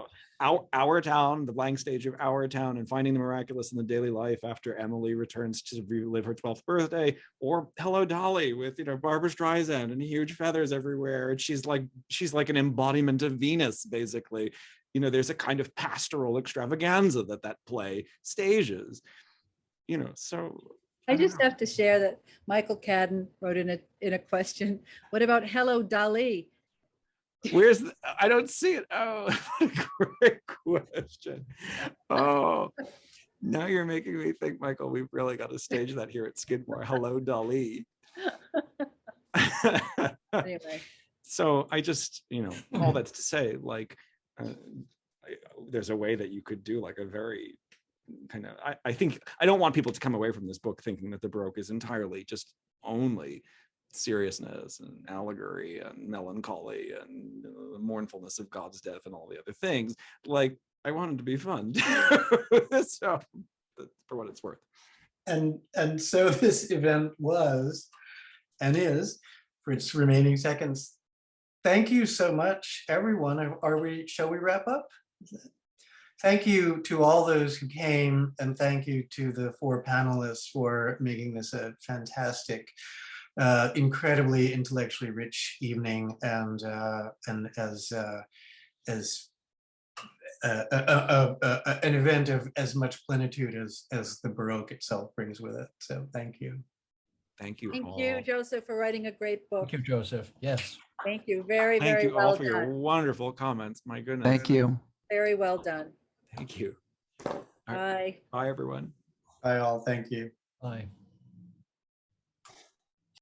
Our town, the blank stage of our town, and finding the miraculous in the daily life after Emily returns to relive her 12th birthday, or Hello, Dolly with Barbra Streisand and huge feathers everywhere, and she's like an embodiment of Venus, basically. There's a kind of pastoral extravaganza that play stages. So I just have to share that Michael Cadden wrote in a question, what about Hello, Dolly? Where's I don't see it. Oh, what a great question. Oh, now you're making me think, Michael, we've really got to stage that here at Skidmore. Hello, Dolly. Anyway. So I just, all that's to say, like, there's a way that you could do like a very kind of, I think, I don't want people to come away from this book thinking that the Baroque is entirely just only seriousness and allegory and melancholy and the mournfulness of God's death and all the other things. Like, I want it to be fun. So, for what it's worth. And so this event was and is, for its remaining seconds. Thank you so much, everyone. Shall we wrap up? Thank you to all those who came, and thank you to the 4 panelists for making this a fantastic, incredibly intellectually rich evening, and as an event of as much plenitude as the Baroque itself brings with it. So thank you. Thank you. Thank all. you, Joseph, for writing a great book. Thank you, Joseph. Yes. Thank you. Very, Thank very you well all for done. your wonderful comments. My goodness. Thank you. Very well done. Thank you. All right. Bye. Bye, everyone. Bye all. Thank you. Bye.